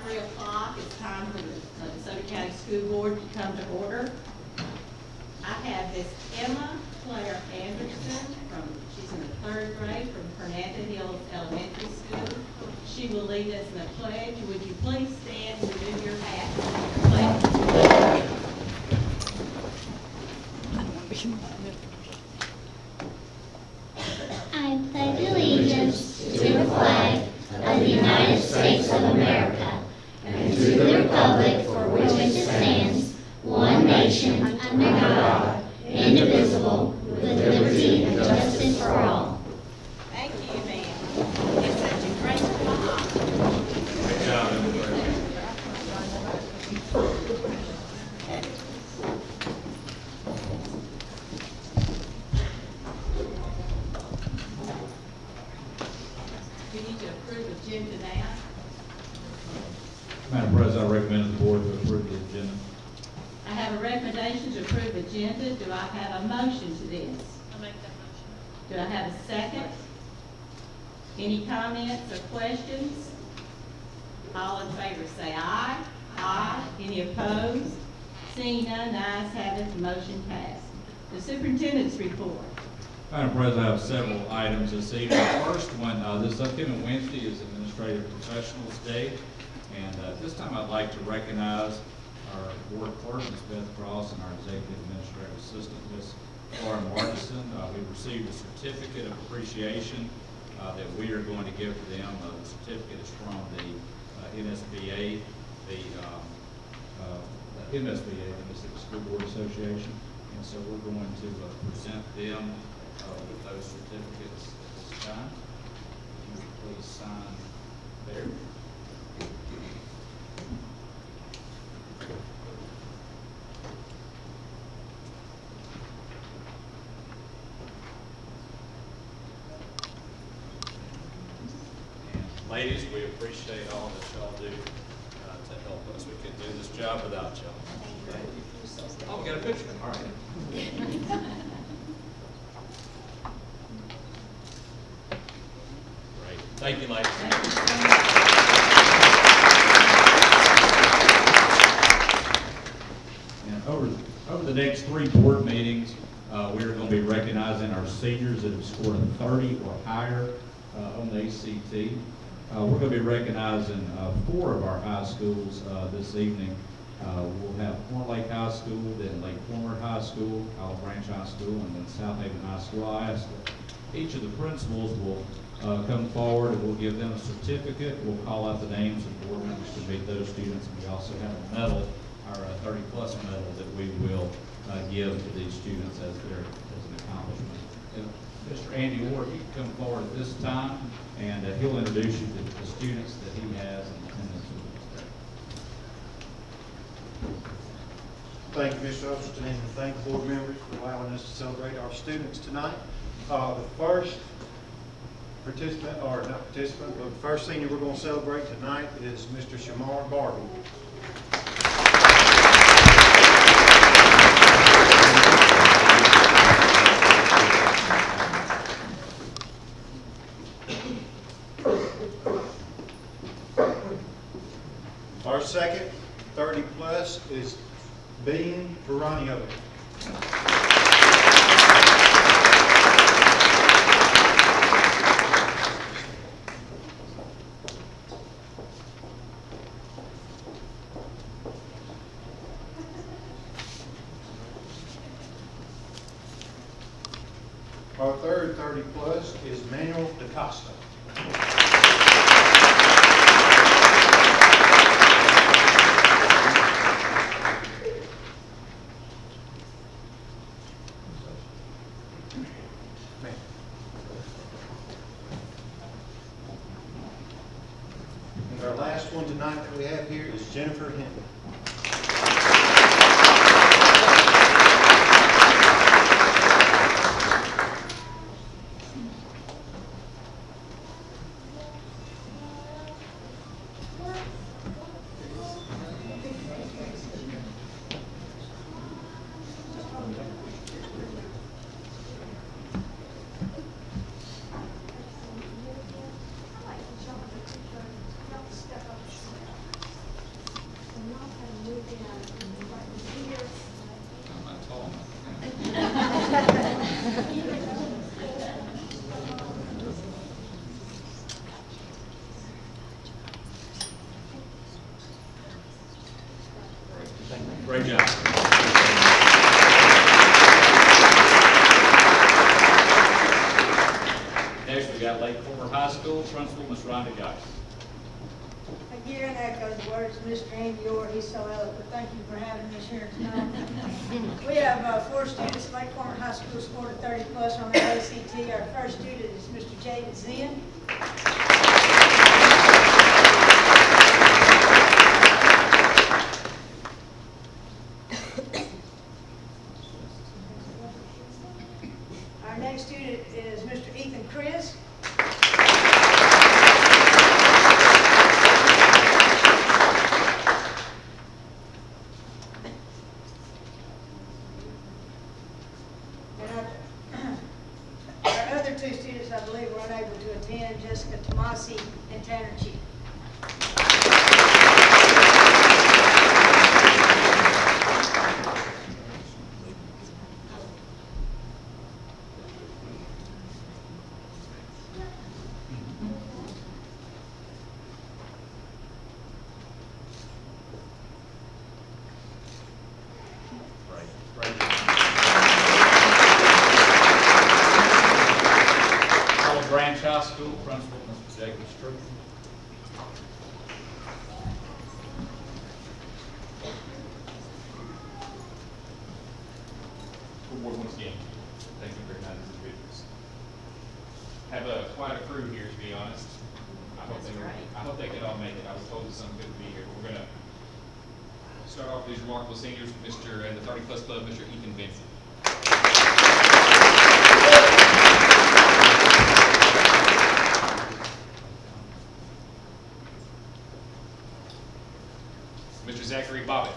3 o'clock. It's time for the Desoto County School Board to come to order. I have Miss Emma Claire Anderson she's in the 3rd grade from Fernanda Hills Elementary School. She will lead us in the pledge. Would you please stand and remove your hat and I pledge allegiance to the flag of the United States of America and to the republic for which it stands, one nation, under God, indivisible, with liberty and justice for all. Thank you, ma'am. It's such a great job. Good job, We need to approve the agenda now. Madam President, I recommend the board to approve the agenda. I have a recommendation to approve agenda. Do I have a motion to this? I'll make that motion. Do I have a second? Any comments or questions? All in favor say aye. Aye. Any opposed? Seeing none, the ayes have it, the motion passed. The superintendent's report. Madam President, I have several items this evening. The first one, this upcoming Wednesday is Administrative Professionals Day. And this time I'd like to recognize our board clerk, Ms. Beth Cross, and our executive administrative assistant, Ms. Lauren Martison. We've received a certificate of appreciation that we are going to give to them. The certificate is from the NSBA, the Mississippi School Board Association. And so we're going to present them with those certificates at this time. If you would please sign there. Ladies, we appreciate all that y'all do to help us. We couldn't do this job without y'all. Oh, we got a picture. All right. Great. Thank you, ladies. And over the next 3 board meetings, we're going to be recognizing our seniors that have scored a 30 or higher on the ACT. We're going to be recognizing 4 of our high schools this evening. We'll have Horn Lake High School, then Lake Former High School, Olive Branch High School, and then South Haven High School. I ask that each of the principals will come forward and we'll give them a certificate. We'll call out the names of board members to meet those students. And we also have a medal, our 30-plus medal that we will give to these students as an accomplishment. Mr. Andy Ward, you can come forward at this time, and he'll introduce you to the students that he has in attendance with us today. Thank you, Mr. Upston, and thank the board members for allowing us to celebrate our students tonight. The first participant, or not participant, but the first senior we're going to celebrate tonight is Mr. Shamar Barbie. Our second, 30 plus, is Bean Veronio. Our third 30 plus is Manuel DaCosta. And our last one tonight that we have here is Jennifer Hinton. at Lake Former High School, Principal Ms. Rhonda Geis. Again, echo the words of Mr. Andy Orr. He's so eloquent. Thank you for having us here tonight. We have 4 students at Lake Former High School scored a 30 plus on the ACT. Our first student is Mr. Jaden Zinn. Our next student is Mr. Ethan Chris. Our other 2 students, I believe, were unable to attend, Jessica Tomasi and Tanner Cheek. Branch High School, Principal Mr. Jacob Struck. Good board once again. Thank you for your kind individuals. Have quite a crew here, to be honest. I hope they can all make it. I was told it's something good to be here. But we're going to start off with these remarkable seniors, Mr. and the 30 Plus Club, Mr. Ethan Vincent. Mr. Zachary Bobbitt.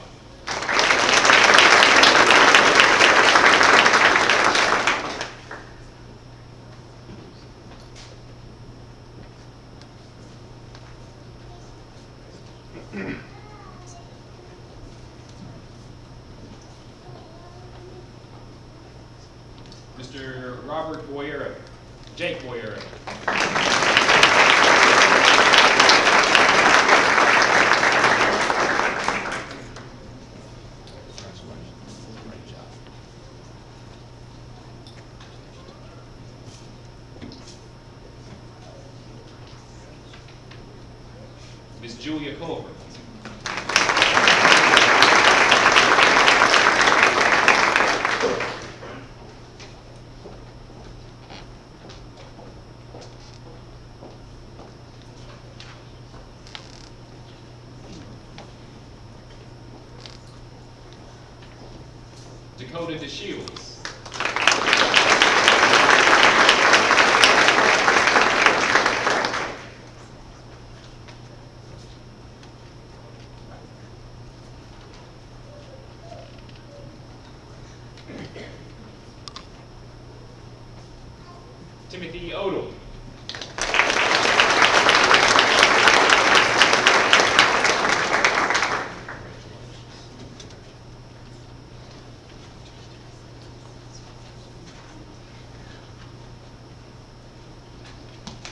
Mr. Robert Boyera, Jake Boyera. Ms. Julia Culver. Dakota DeShields. Timothy Odom.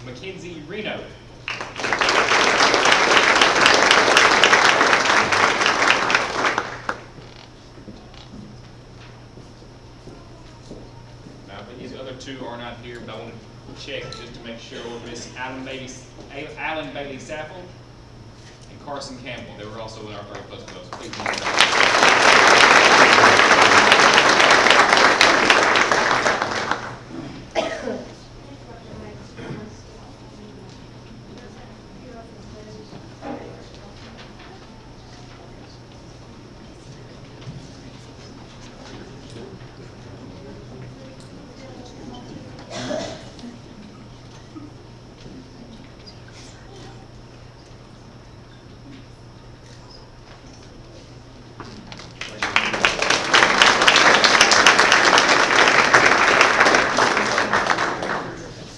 Mackenzie Reno. Now, these other 2 are not here, but I want to check just to make sure. Miss Alan Bailey Saffel and Carson Campbell. They were also in our 30 plus clubs. Please.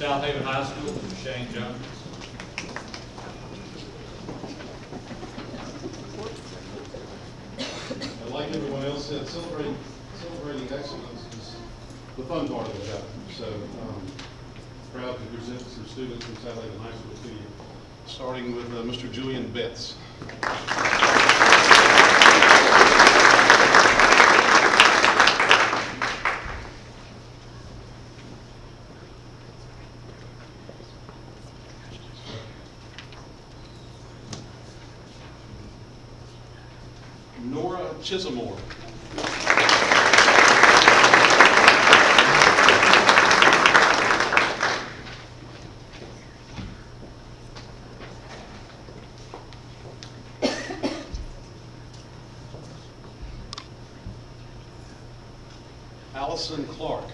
South Haven High School, Mr. Shane Jones. And like everyone else said, celebrating excellence is the fun part of the job. So proud to present some students from South Haven High School to you, starting with Mr. Julian Betts. Chisholmore. Allison Clark.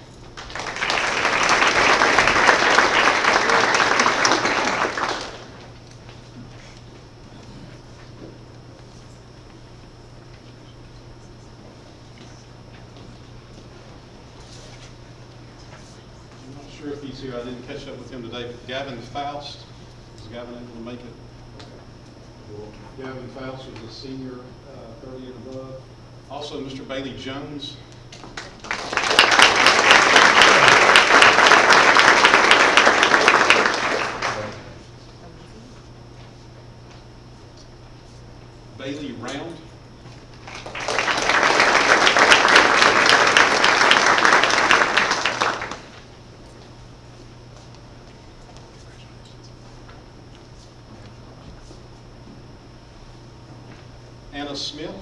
I'm not sure if he's here. I didn't catch up with him today. Gavin Faust. Is Gavin able to make it? Well, Gavin Faust was a senior, 30 and above. Also, Mr. Bailey Jones. Bailey Round. Anna Smith.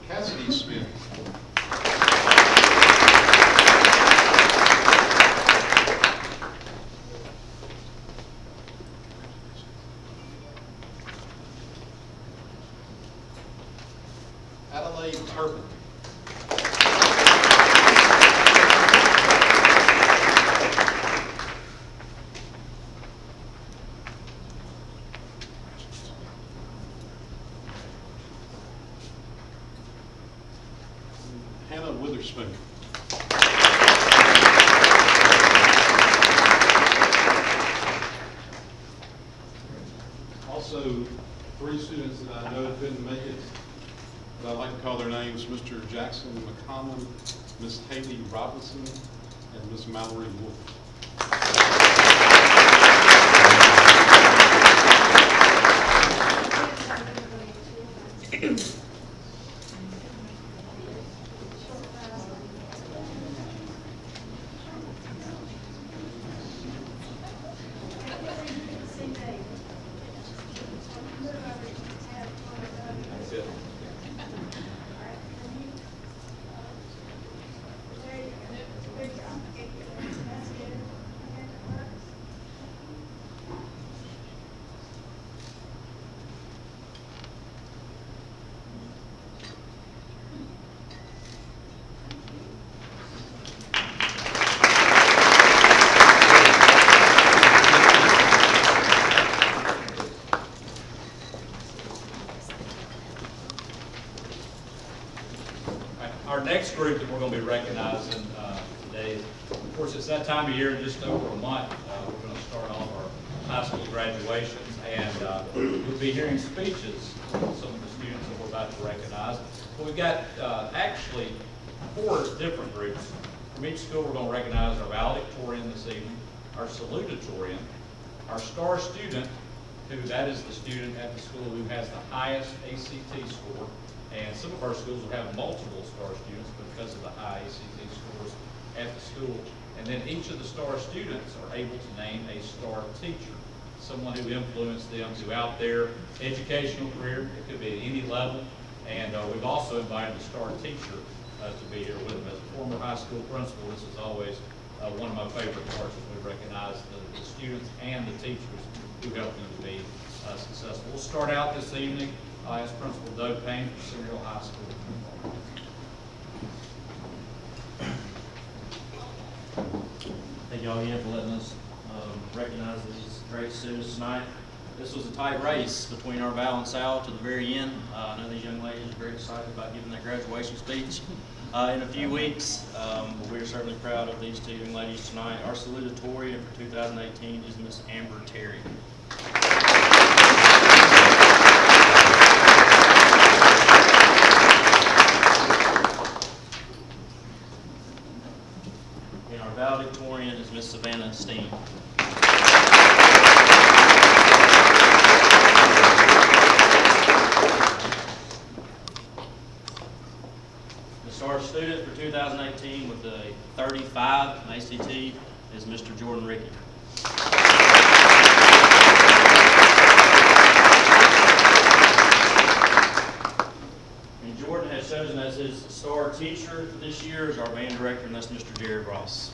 Cassidy Smith. Adelaide Turpin. Hannah Witherspoon. Also, 3 students that I know couldn't make it, but I'd like to call their names: Mr. Jackson McCommon, Miss Haley Robinson, and Miss Mallory Wolf. Our next group that we're going to be recognizing today, of course, it's that time of year, in just over a month, we're going to start off our high school graduations, and we'll be hearing speeches from some of the students that we're about to recognize. But we've got actually 4 different groups. From each school, we're going to recognize our valedictorian this evening, our salutatorian, our star student, who that is the student at the school who has the highest ACT score. And some of our schools will have multiple star students because of the high ACT scores at the school. And then each of the star students are able to name a star teacher, someone who influenced them throughout their educational career. It could be at any level. And we've also invited the star teacher to be here with them. As a former high school principal, this is always one of my favorite parts as we recognize the students and the teachers who helped them to be successful. We'll start out this evening as Principal Doug Payne from Center Hill High School. Thank y'all again for letting us recognize these great students tonight. This was a tight race between our Val and Sal to the very end. I know these young ladies are very excited about giving their graduation speech in a few weeks. But we're certainly proud of these 2 young ladies tonight. Our salutatorian for 2018 is Miss Amber Terry. And our valedictorian is Miss Savannah Steen. The star student for 2018 with a 35 ACT is Mr. Jordan Rickey. And Jordan has chosen as his star teacher this year as our band director, and that's Mr. Jared Ross.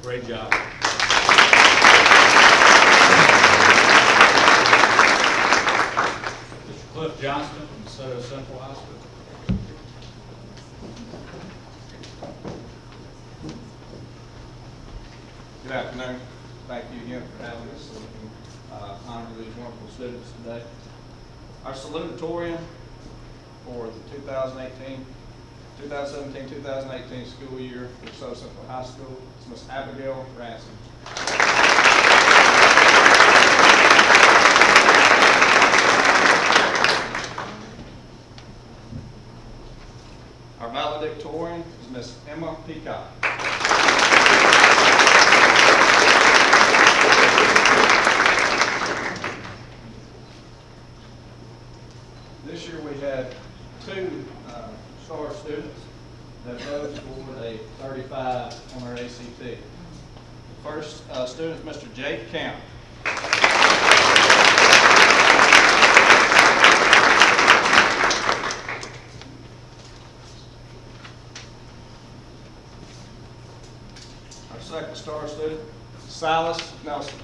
Great job. Mr. Cliff Johnston from Desoto Central High School. Good afternoon. Thank you again for having us so we can honor these wonderful students today. Our salutatorian for the 2017-2018 school year for DeSoto Central High School is Miss Abigail Ransom. Our valedictorian is Miss Emma Peacock. This year we had two star students that both scored a 35 on our ACT. First student is Mr. Jake Camp. Our second star student, Silas Nelson.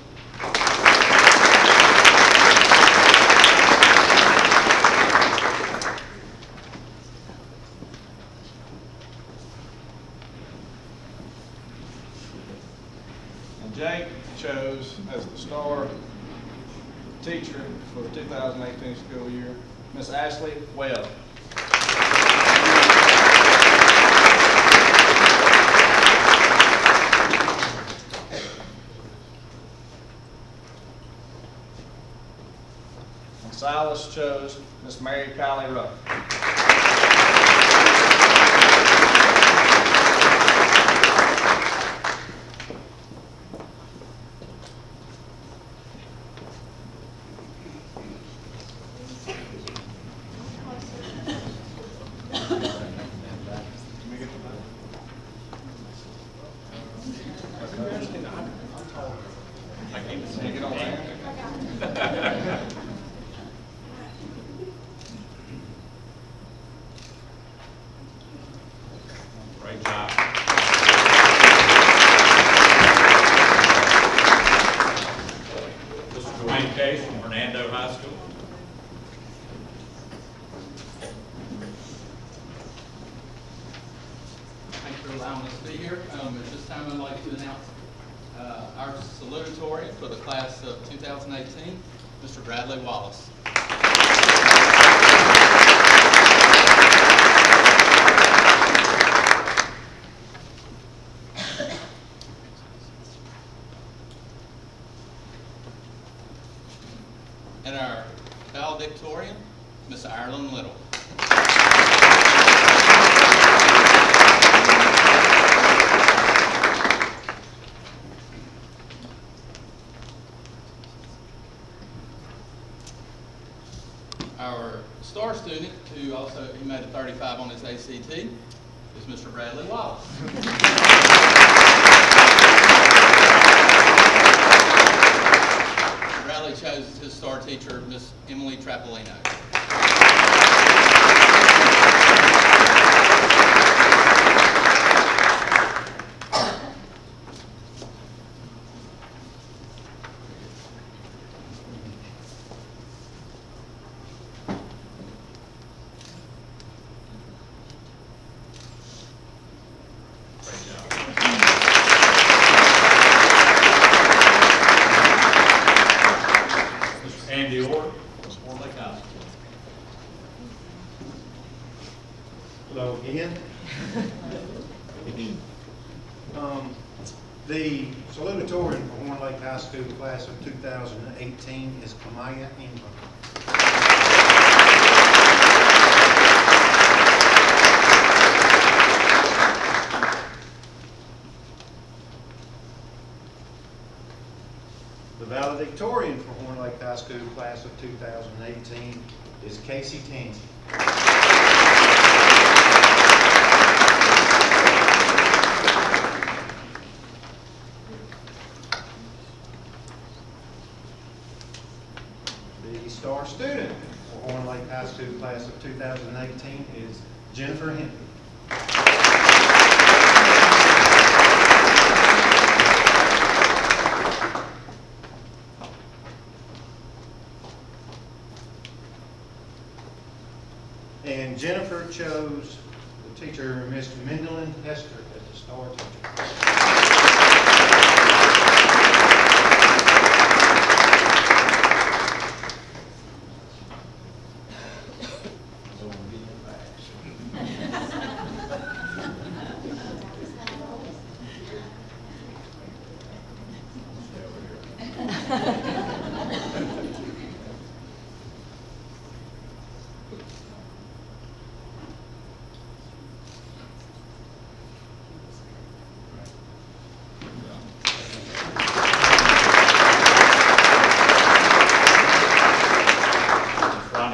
Jake chose as the star teacher for the 2018 school year, Miss Ashley Webb. And Silas chose Miss Mary Kylie Ruff. Great job. Mr. Dwayne Case from Hernando High School. Thanks for allowing us to be here. At this time, I'd like to announce our salutatorian for the class of 2018, Mr. Bradley Wallace. And our valedictorian, Miss Ireland Little. Our star student, who also he made a 35 on his ACT, is Mr. Bradley Wallace. Bradley chose his star teacher, Miss Emily Trapolino. Andy Orr, Orr Lake High School. Hello again. The salutatorian for Horn Lake High School class of 2018 is Kamaya England. valedictorian for Horn Lake High School class of 2018 is Casey Tansey. The star student for Horn Lake High School class of 2018 is Jennifer Henry. And Jennifer chose the teacher, Mr. Mendelin Hester, as the star teacher.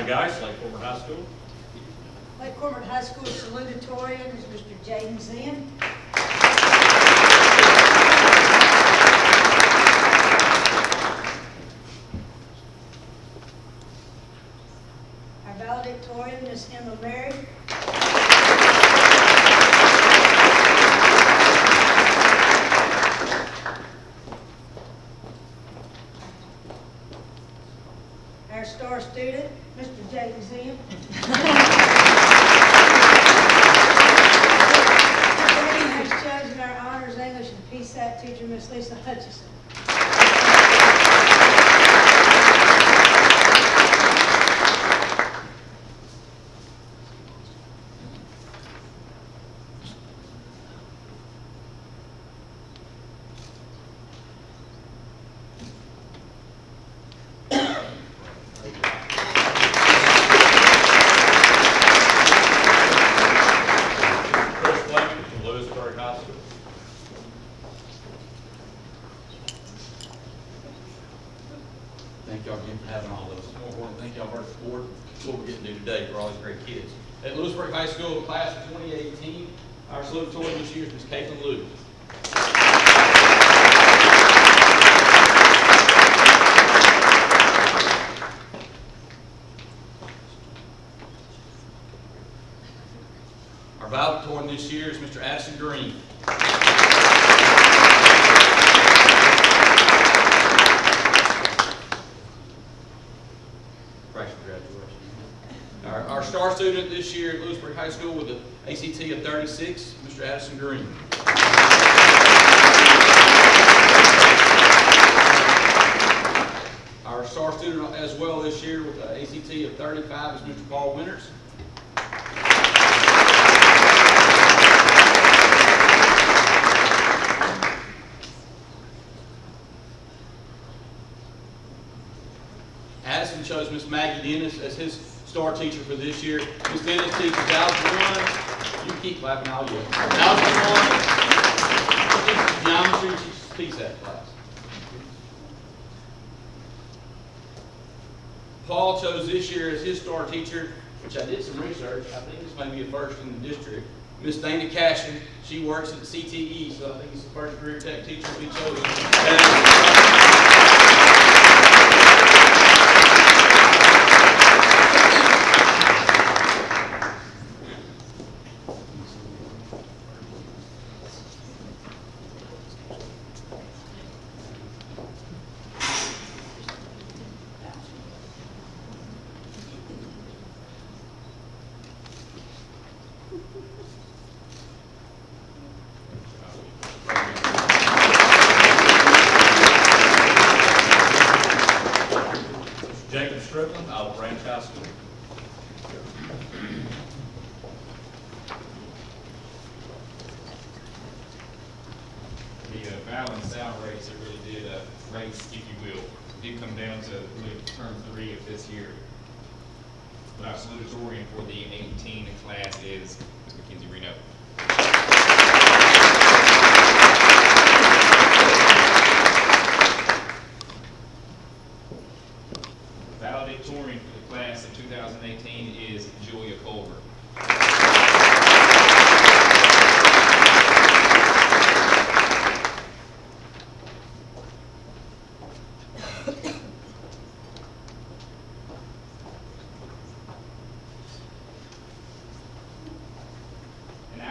High School. Lake Cormorant High School salutatorian is Mr. Jaden Zinn. Our valedictorian is Emma Mary. Our star student, Mr. Jaden Zinn. Jaden has chosen our honors English and PSAT teacher, Miss Lisa Hutchison. Thank y'all again for having all of us. More important, thank y'all for the support. That's what we're getting to do today for all these great kids. At Lewisburg High School, class of 2018, our salutatorian this year is Ms. Caitlin Liu. Our valedictorian this year is Mr. Addison Green. Our star student this year at Lewisburg High School with an ACT of 36, Mr. Addison Green. Our star student as well this year with an ACT of 35 is Mr. Paul Winters. Addison chose Miss Maggie Dennis as his star teacher for this year. Miss Dennis teaches Algebra 1. You keep clapping, I'll yell. Algebra 1. Geometry, she teaches that class. Paul chose this year as his star teacher, which I did some research. I think this may be a first in the district. Miss Dana Cashin, she works at the CTE, so I think it's the first career tech teacher we chosen. Olive Branch High School. The balance out race, it really did race, if you will. It did come down to really term 3 of this year. But our salutatorian for the 18 class is Ms. Mackenzie Reno.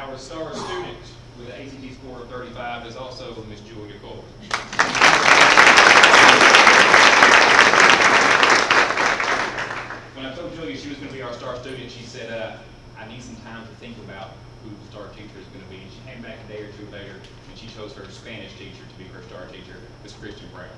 Our star student with an ACT score of 35 is also Miss Julia Cole. When I told Julia she was going to be our star student, she said, I need some time to think about who the star teacher is going to be. And she came back a day or two later, and she chose her Spanish teacher to be her star teacher, Miss Christian Brown.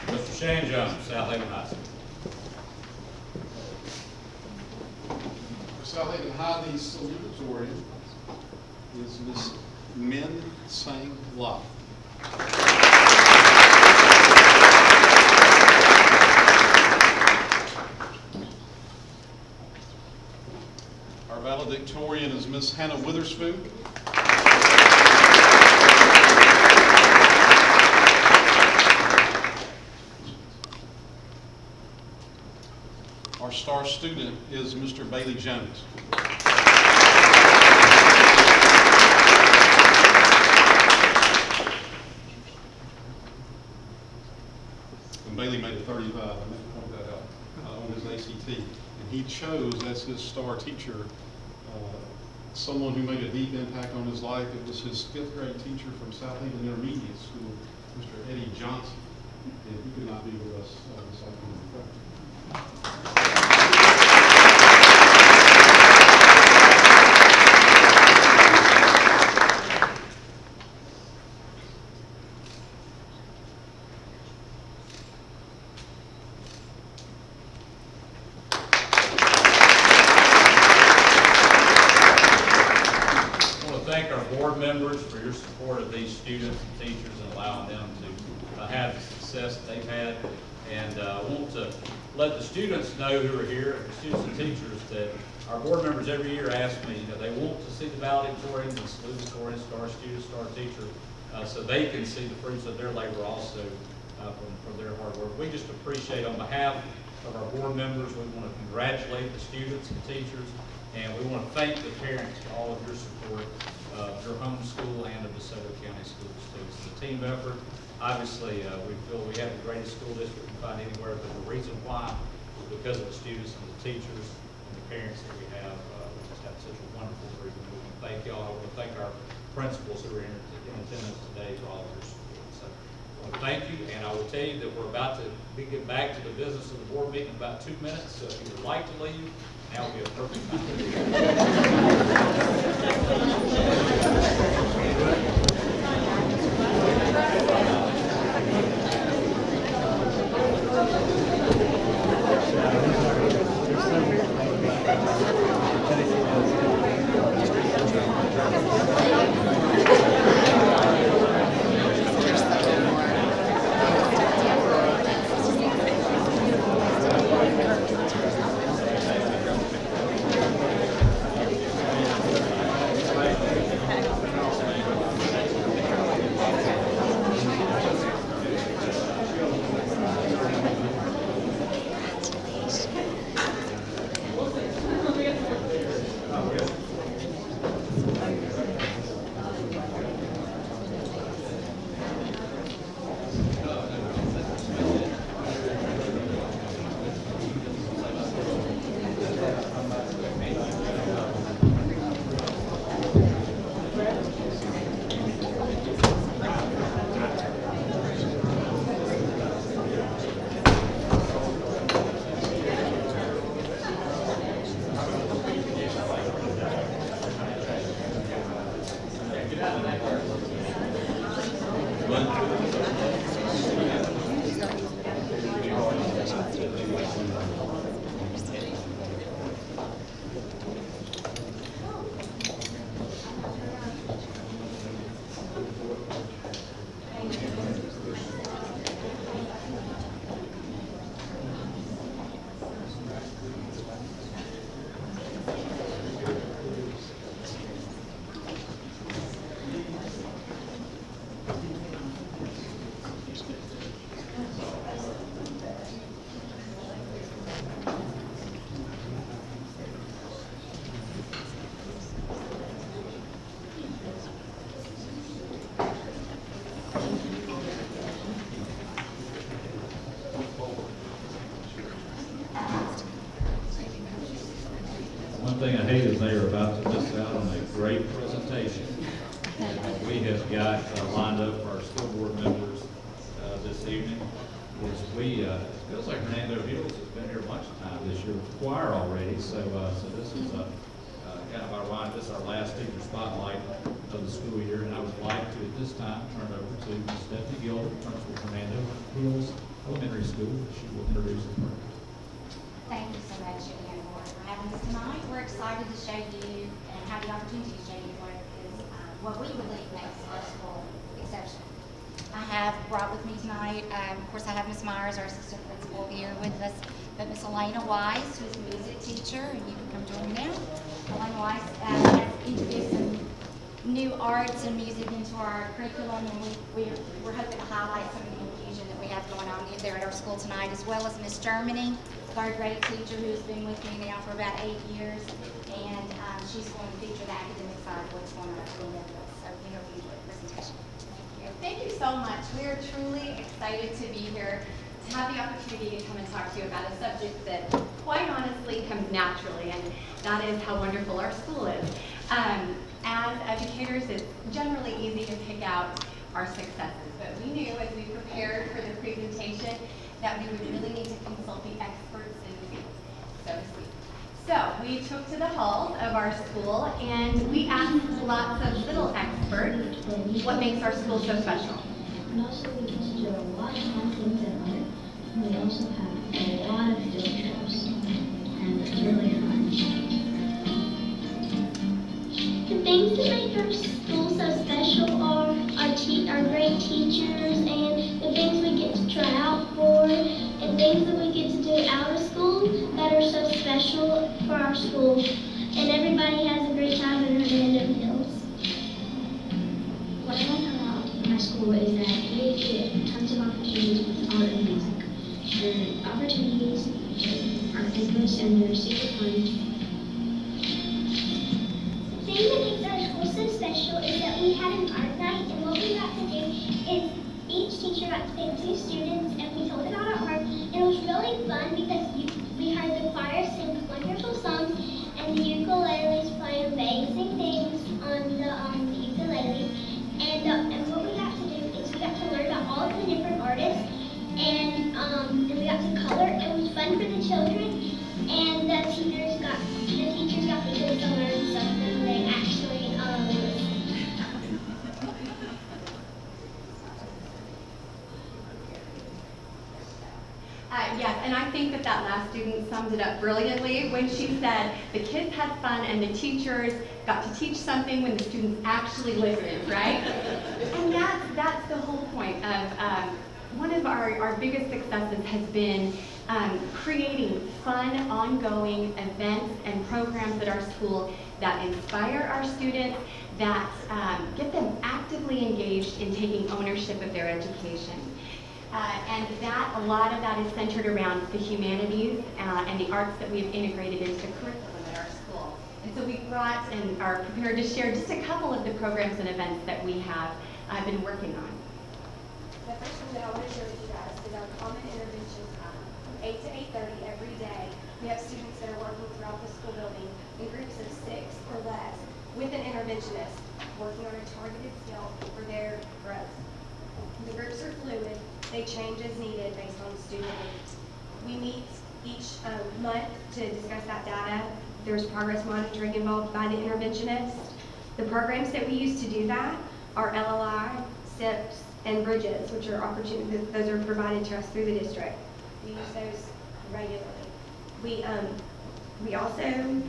Mr. Shane Jones, South Haven High School. For South Haven High, the salutatorian is Miss Min Sang La. Our valedictorian is Miss Hannah Witherspoon. Our star student is Mr. Bailey Jones. And Bailey made a 35, I meant to point that out, on his ACT. And he chose as his star teacher someone who made a deep impact on his life. It was his 5th grade teacher from South Haven Intermediate School, Mr. Eddie Johnson. And he could not be with us this afternoon. Thank our board members for your support of these students and teachers and allowing them to have the success that they've had. And I want to let the students know who are here, the students and teachers, that our board members every year ask me, they want to see the valedictorians and salutatorians, star students, star teacher, so they can see the fruits of their labor also from their hard work. We just appreciate, on behalf of our board members, we want to congratulate the students and teachers, and we want to thank the parents for all of your support of your home school and of DeSoto County Schools too. It's a team effort. Obviously, we feel we have the greatest school district we can find anywhere, but the reason why is because of the students and the teachers and the parents that we have. We just have such a wonderful group, and we want to thank y'all. I want to thank our principals who are in attendance today for all of your support. So I want to thank you, and I will tell you that we're about to get back to the business of the board meeting in about 2 minutes. So if you would like to leave, now would be a perfect time. about to miss out on a great presentation. We have got lined up for our school board members this evening. It feels like Fernando Hills has been here a bunch of times this year with choir already, so this is kind of our line. This is our last teacher spotlight of the school year, and I would like to, at this time, turn it over to Ms. Stephanie Gilbert, Principal Fernando Hills Elementary School. She will introduce the program. Thank you so much again for having us tonight. We're excited to show you and have the opportunity to show you what we believe makes our school exceptional. I have brought with me tonight, of course, I have Ms. Myers, our assistant principal, here with us, but Ms. Elena Wise, who's a music teacher, and you can come join me now. Elena Wise has introduced some new arts and music into our curriculum, and we're hoping to highlight some of the infusion that we have going on there at our school tonight, as well as Ms. Germany, third grade teacher who's been with me now for about 8 years, and she's going to feature the academic side of what's going on at the end of this. So we hope you enjoy the presentation. Thank you so much. We are truly excited to be here, to have the opportunity to come and talk to you about a subject that quite honestly comes naturally, and that is how wonderful our school is. As educators, it's generally easy to pick out our successes, but we knew as we prepared for the presentation that we would really need to consult the experts in the field, so to speak. So we took to the halls of our school and we asked lots of little experts what makes our school so special. And also we get to do a lot of fun things at art. We also have a lot of field trips, and it's really fun. The things that make our school so special are our great teachers and the things we get to try out for and things that we get to do out of school that are so special for our school. And everybody has a great time in Hernando Hills. What I like about my school is that we get tons of opportunities with art and music. The opportunities are endless and they're super fun. The thing that makes our school so special is that we had an art night, and what we got to do is each teacher got to pick 2 students and we told about our art, and it was really fun because we heard the choir sing wonderful songs and the ukuleles play amazing things on the ukulele. And what we got to do is we got to learn about all of the different artists, and we got to color. It was fun for the children, and the teachers got the kids to learn something they actually Yes, and I think that last student summed it up brilliantly when she said the kids had fun and the teachers got to teach something when the students actually listened, right? And that's the whole point of one of our biggest successes has been creating fun, ongoing events and programs at our school that inspire our students, that get them actively engaged in taking ownership of their education. And a lot of that is centered around the humanities and the arts that we've integrated into curriculum at our school. And so we brought and are prepared to share just a couple of the programs and events that we have been working on. The first one that I want to share with you guys is our common intervention time from 8 to 8:30 every day. We have students that are working throughout the school building in groups of 6 or less with an interventionist working on a targeted skill for their growth. The groups are fluid. They change as needed based on student needs. We meet each month to discuss that data. There's progress monitoring involved by the interventionist. The programs that we use to do that are LLI, SIPs, and Bridges, which are opportunities, those are provided to us through the district. We use those regularly. We also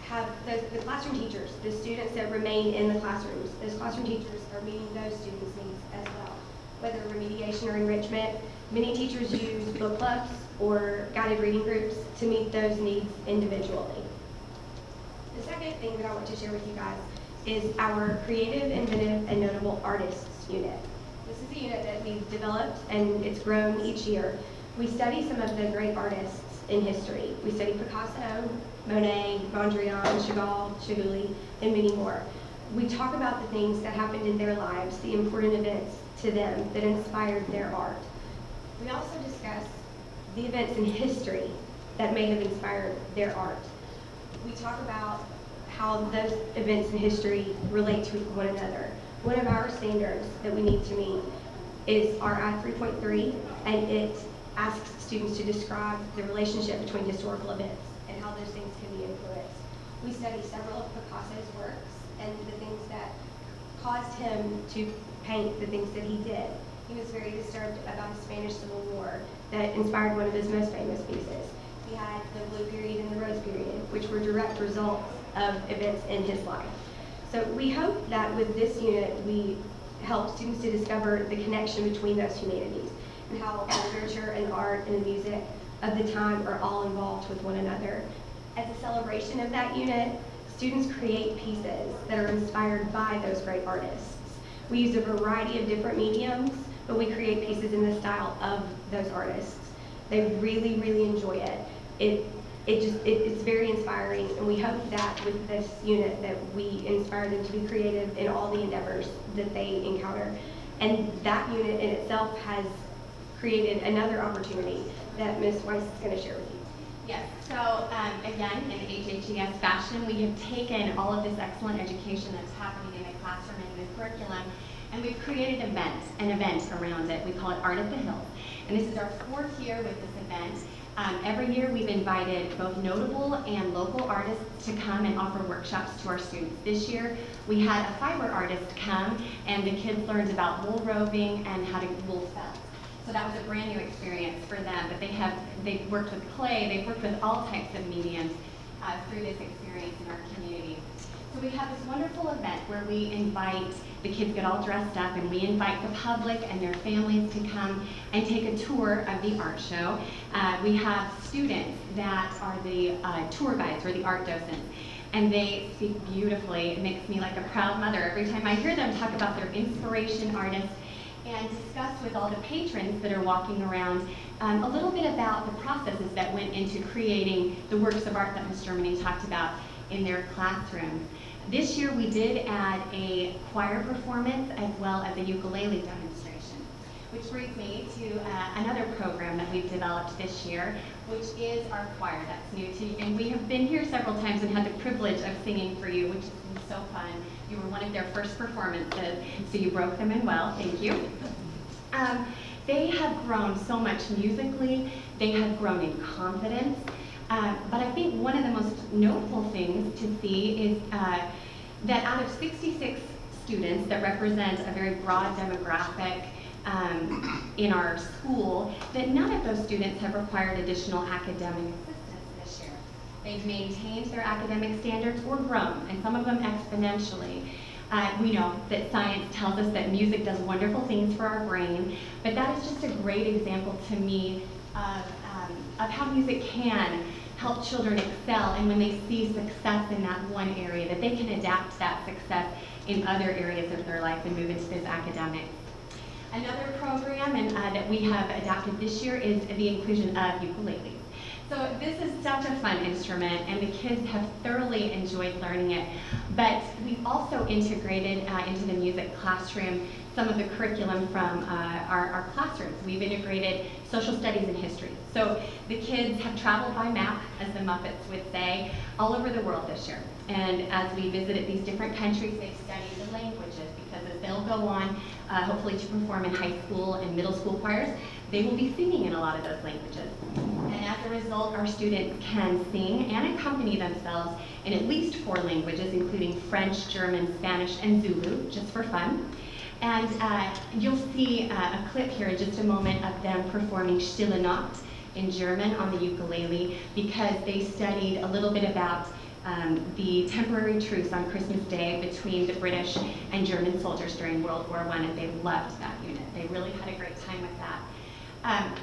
have the classroom teachers, the students that remain in the classrooms. Those classroom teachers are meeting those students' needs as well. Whether remediation or enrichment, many teachers use book clubs or guided reading groups to meet those needs individually. The second thing that I want to share with you guys is our Creative, Inventive, and Notable Artists unit. This is a unit that we've developed and it's grown each year. We study some of the great artists in history. We study Picasso, Monet, Mondrian, Chagall, Chihuly, and many more. We talk about the things that happened in their lives, the important events to them that inspired their art. We also discuss the events in history that may have inspired their art. We talk about how those events in history relate to one another. One of our standards that we need to meet is our I-3.3, and it asks students to describe the relationship between historical events and how those things can be influenced. We studied several of Picasso's works and the things that caused him to paint the things that he did. He was very disturbed about the Spanish Civil War that inspired one of his most famous pieces. He had the Blue Period and the Rose Period, which were direct results of events in his life. So we hope that with this unit, we help students to discover the connection between those humanities and how literature and art and music of the time are all involved with one another. As a celebration of that unit, students create pieces that are inspired by those great artists. We use a variety of different mediums, but we create pieces in the style of those artists. They really, really enjoy it. It's very inspiring, and we hope that with this unit that we inspire them to be creative in all the endeavors that they encounter. And that unit in itself has created another opportunity that Ms. Weiss is going to share with you. Yes, so again, in HHES fashion, we have taken all of this excellent education that's happening in the classroom and in the curriculum, and we've created an event around it. We call it Art at the Hills. And this is our 4th year with this event. Every year we've invited both notable and local artists to come and offer workshops to our students. This year we had a fiber artist come, and the kids learned about wool roving and how to wool felt. So that was a brand new experience for them, but they've worked with clay, they've worked with all types of mediums through this experience in our community. So we have this wonderful event where we invite, the kids get all dressed up, and we invite the public and their families to come and take a tour of the art show. We have students that are the tour guides or the art docents, and they speak beautifully. It makes me like a proud mother every time I hear them talk about their inspiration artists and discuss with all the patrons that are walking around a little bit about the processes that went into creating the works of art that Ms. Germany talked about in their classroom. This year we did add a choir performance as well as a ukulele demonstration, which brings me to another program that we've developed this year, which is our choir. That's new to you, and we have been here several times and had the privilege of singing for you, which has been so fun. You were one of their first performances, so you broke them in well. Thank you. They have grown so much musically. They have grown in confidence. But I think one of the most notable things to see is that out of 66 students that represent a very broad demographic in our school, that none of those students have required additional academic assistance this year. They've maintained their academic standards or grown, and some of them exponentially. We know that science tells us that music does wonderful things for our brain, but that is just a great example to me of how music can help children excel, and when they see success in that one area, that they can adapt that success in other areas of their life and move into this academic. Another program that we have adopted this year is the inclusion of ukuleles. So this is such a fun instrument, and the kids have thoroughly enjoyed learning it. But we've also integrated into the music classroom some of the curriculum from our classrooms. We've integrated social studies and history. So the kids have traveled by map, as the Muppets would say, all over the world this year. And as we visited these different countries, they've studied the languages, because as they'll go on, hopefully to perform in high school and middle school choirs, they will be singing in a lot of those languages. And as a result, our students can sing and accompany themselves in at least 4 languages, including French, German, Spanish, and Zulu, just for fun. And you'll see a clip here in just a moment of them performing Stille Nacht in German on the ukulele, because they studied a little bit about the temporary truce on Christmas Day between the British and German soldiers during World War I, and they loved that unit. They really had a great time with that.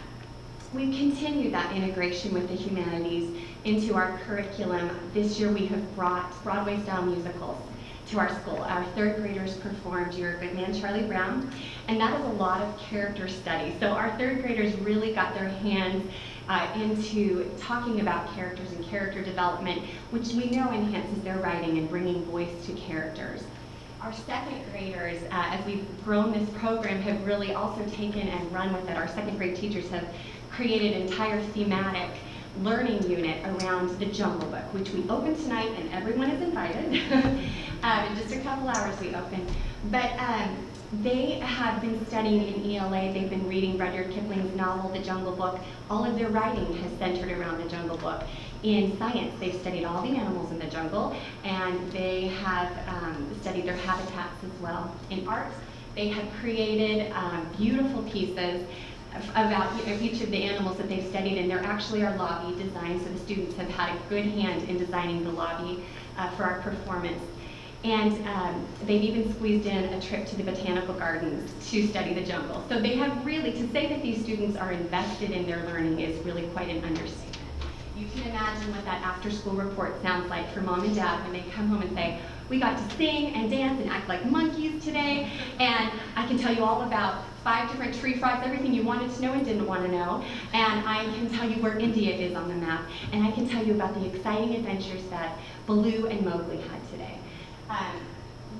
We've continued that integration with the humanities into our curriculum. This year we have brought Broadway-style musicals to our school. Our 3rd graders performed You're a Good Man, Charlie Brown, and that is a lot of character study. So our 3rd graders really got their hands into talking about characters and character development, which we know enhances their writing and bringing voice to characters. Our 2nd graders, as we've grown this program, have really also taken and run with it. Our 2nd grade teachers have created entire thematic learning unit around the Jungle Book, which we open tonight, and everyone is invited. In just a couple hours we open. But they have been studying in ELA. They've been reading Rudyard Kipling's novel, The Jungle Book. All of their writing has centered around the Jungle Book. In science, they've studied all the animals in the jungle, and they have studied their habitats as well. In art, they have created beautiful pieces about each of the animals that they've studied, and there actually are lobby designs, so the students have had a good hand in designing the lobby for our performance. And they've even squeezed in a trip to the botanical gardens to study the jungle. So they have really, to say that these students are invested in their learning is really quite an understatement. You can imagine what that after-school report sounds like for mom and dad when they come home and say, we got to sing and dance and act like monkeys today, and I can tell you all about 5 different tree frogs, everything you wanted to know and didn't want to know, and I can tell you where India is on the map, and I can tell you about the exciting adventures that Baloo and Mowgli had today.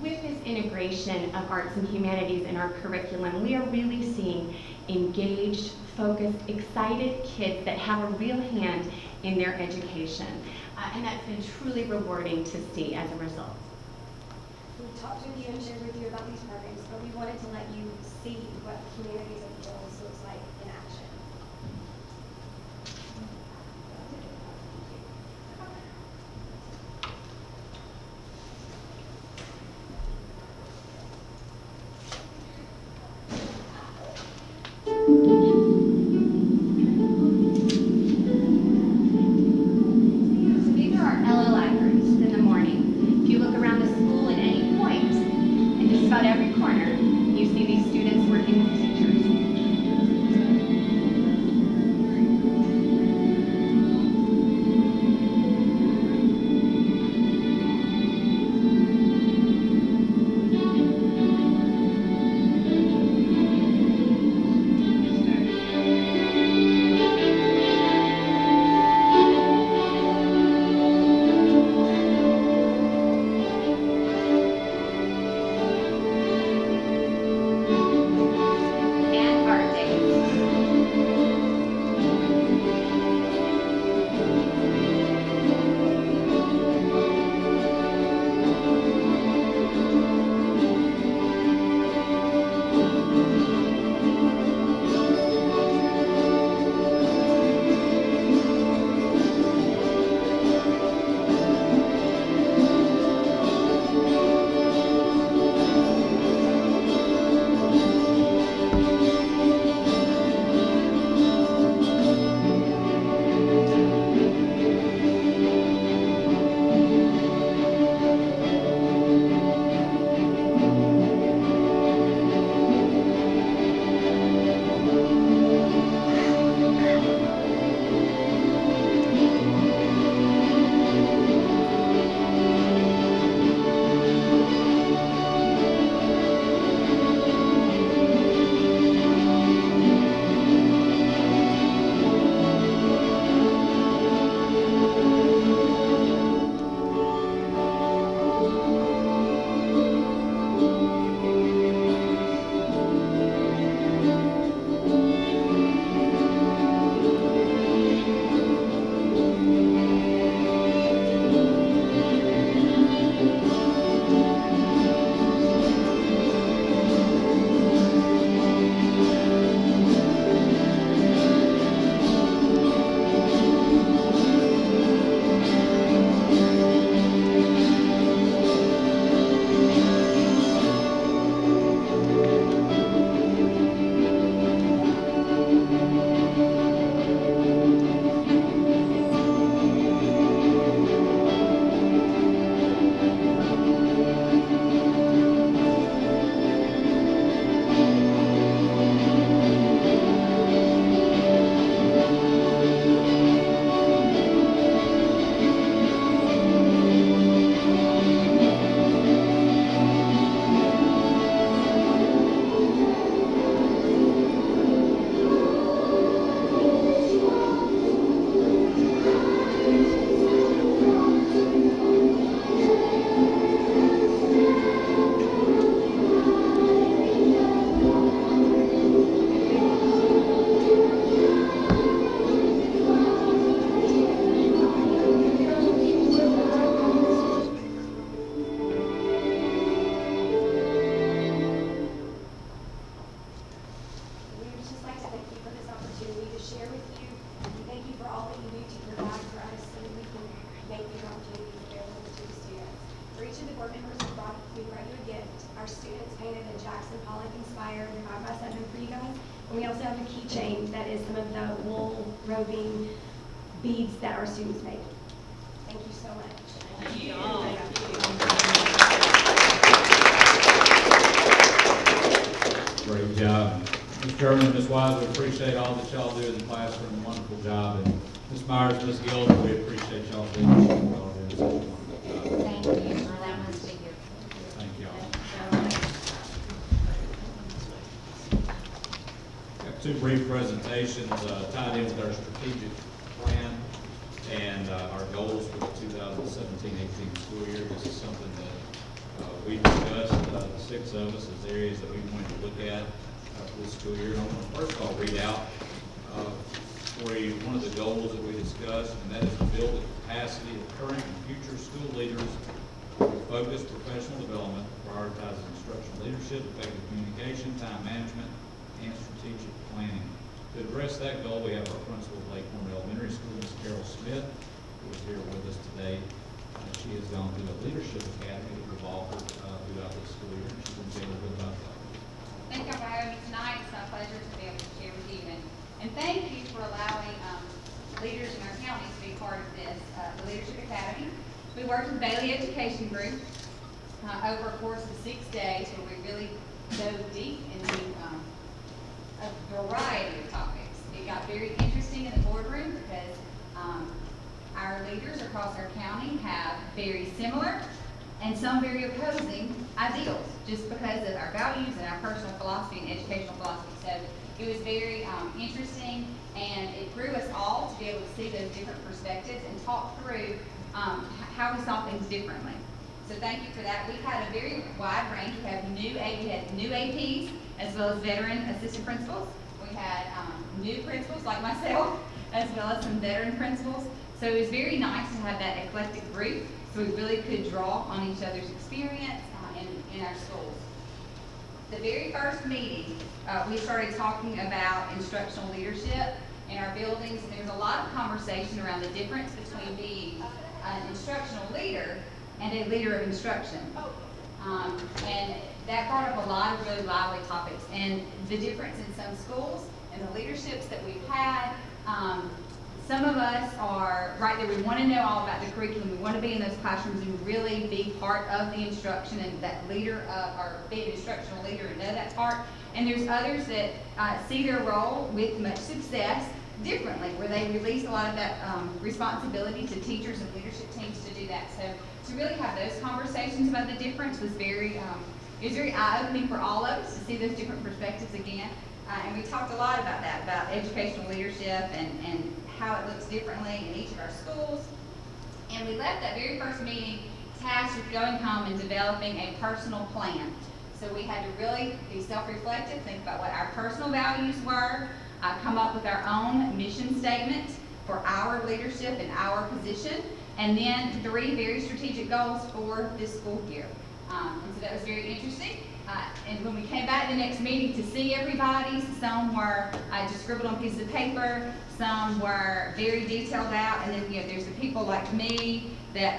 With this integration of arts and humanities in our curriculum, we are really seeing engaged, focused, excited kids that have a real hand in their education. And that's been truly rewarding to see as a result. We talked with you and shared with you about these programs, but we wanted to let you see what Humanities of the Hills looks like in action. So these are our LLI groups in the morning. If you look around the school at any point, in just about every corner, you see these students working with teachers. board members, we brought you a gift. Our students painted a Jackson Pollock inspired 5x7 for you guys. And we also have a keychain that is some of the wool roving beads that our students made. Thank you so much. Thank you. Great job. Ms. German, Ms. Wise, we appreciate all that y'all do in the classroom. Wonderful job. And Ms. Myers, Ms. Gilder, we appreciate y'all doing such a wonderful job. Thank you for allowing us to be here. Thank y'all. Got two brief presentations tied in with our strategic plan and our goals for the 2017-18 school year. This is something that we discussed, the six of us, as areas that we wanted to look at for this school year. And I want to first of all read out for you one of the goals that we discussed, and that is to build the capacity of current and future school leaders with focused professional development, prioritizing instructional leadership, effective communication, time management, and strategic planning. To address that goal, we have our principal of Lake Corner Elementary School, Ms. Carol Smith, who is here with us today. She has gone through a leadership academy that revolved throughout this school year, and she's going to tell a little bit about that. Thank you for having me tonight. It's my pleasure to be able to share with you. And thank you for allowing leaders in our county to be part of this, the Leadership Academy. We worked with Bailey Education Group over a course of 6 days where we really dove deep into a variety of topics. It got very interesting in the boardroom because our leaders across our county have very similar and some very opposing ideals just because of our values and our personal philosophy and educational philosophy. So it was very interesting, and it grew us all to be able to see those different perspectives and talk through how we saw things differently. So thank you for that. We had a very wide range. We had new APs as well as veteran assistant principals. We had new principals like myself as well as some veteran principals. So it was very nice to have that eclectic group so we really could draw on each other's experience in our schools. The very first meeting, we started talking about instructional leadership in our buildings, and there was a lot of conversation around the difference between being an instructional leader and a leader of instruction. And that brought up a lot of really lively topics, and the difference in some schools and the leaderships that we've had. Some of us are right there. We want to know all about the curriculum. We want to be in those classrooms and really be part of the instruction and that leader or be an instructional leader and know that part. And there's others that see their role with much success differently, where they release a lot of that responsibility to teachers and leadership teams to do that. So to really have those conversations about the difference was very eye-opening for all of us to see those different perspectives again. And we talked a lot about that, about educational leadership and how it looks differently in each of our schools. And we left that very first meeting tasked with going home and developing a personal plan. So we had to really be self-reflective, think about what our personal values were, come up with our own mission statement for our leadership and our position, and then 3 very strategic goals for this school year. And so that was very interesting. And when we came back the next meeting to see everybody, some were just scribbled on pieces of paper, some were very detailed out, and then there's the people like me that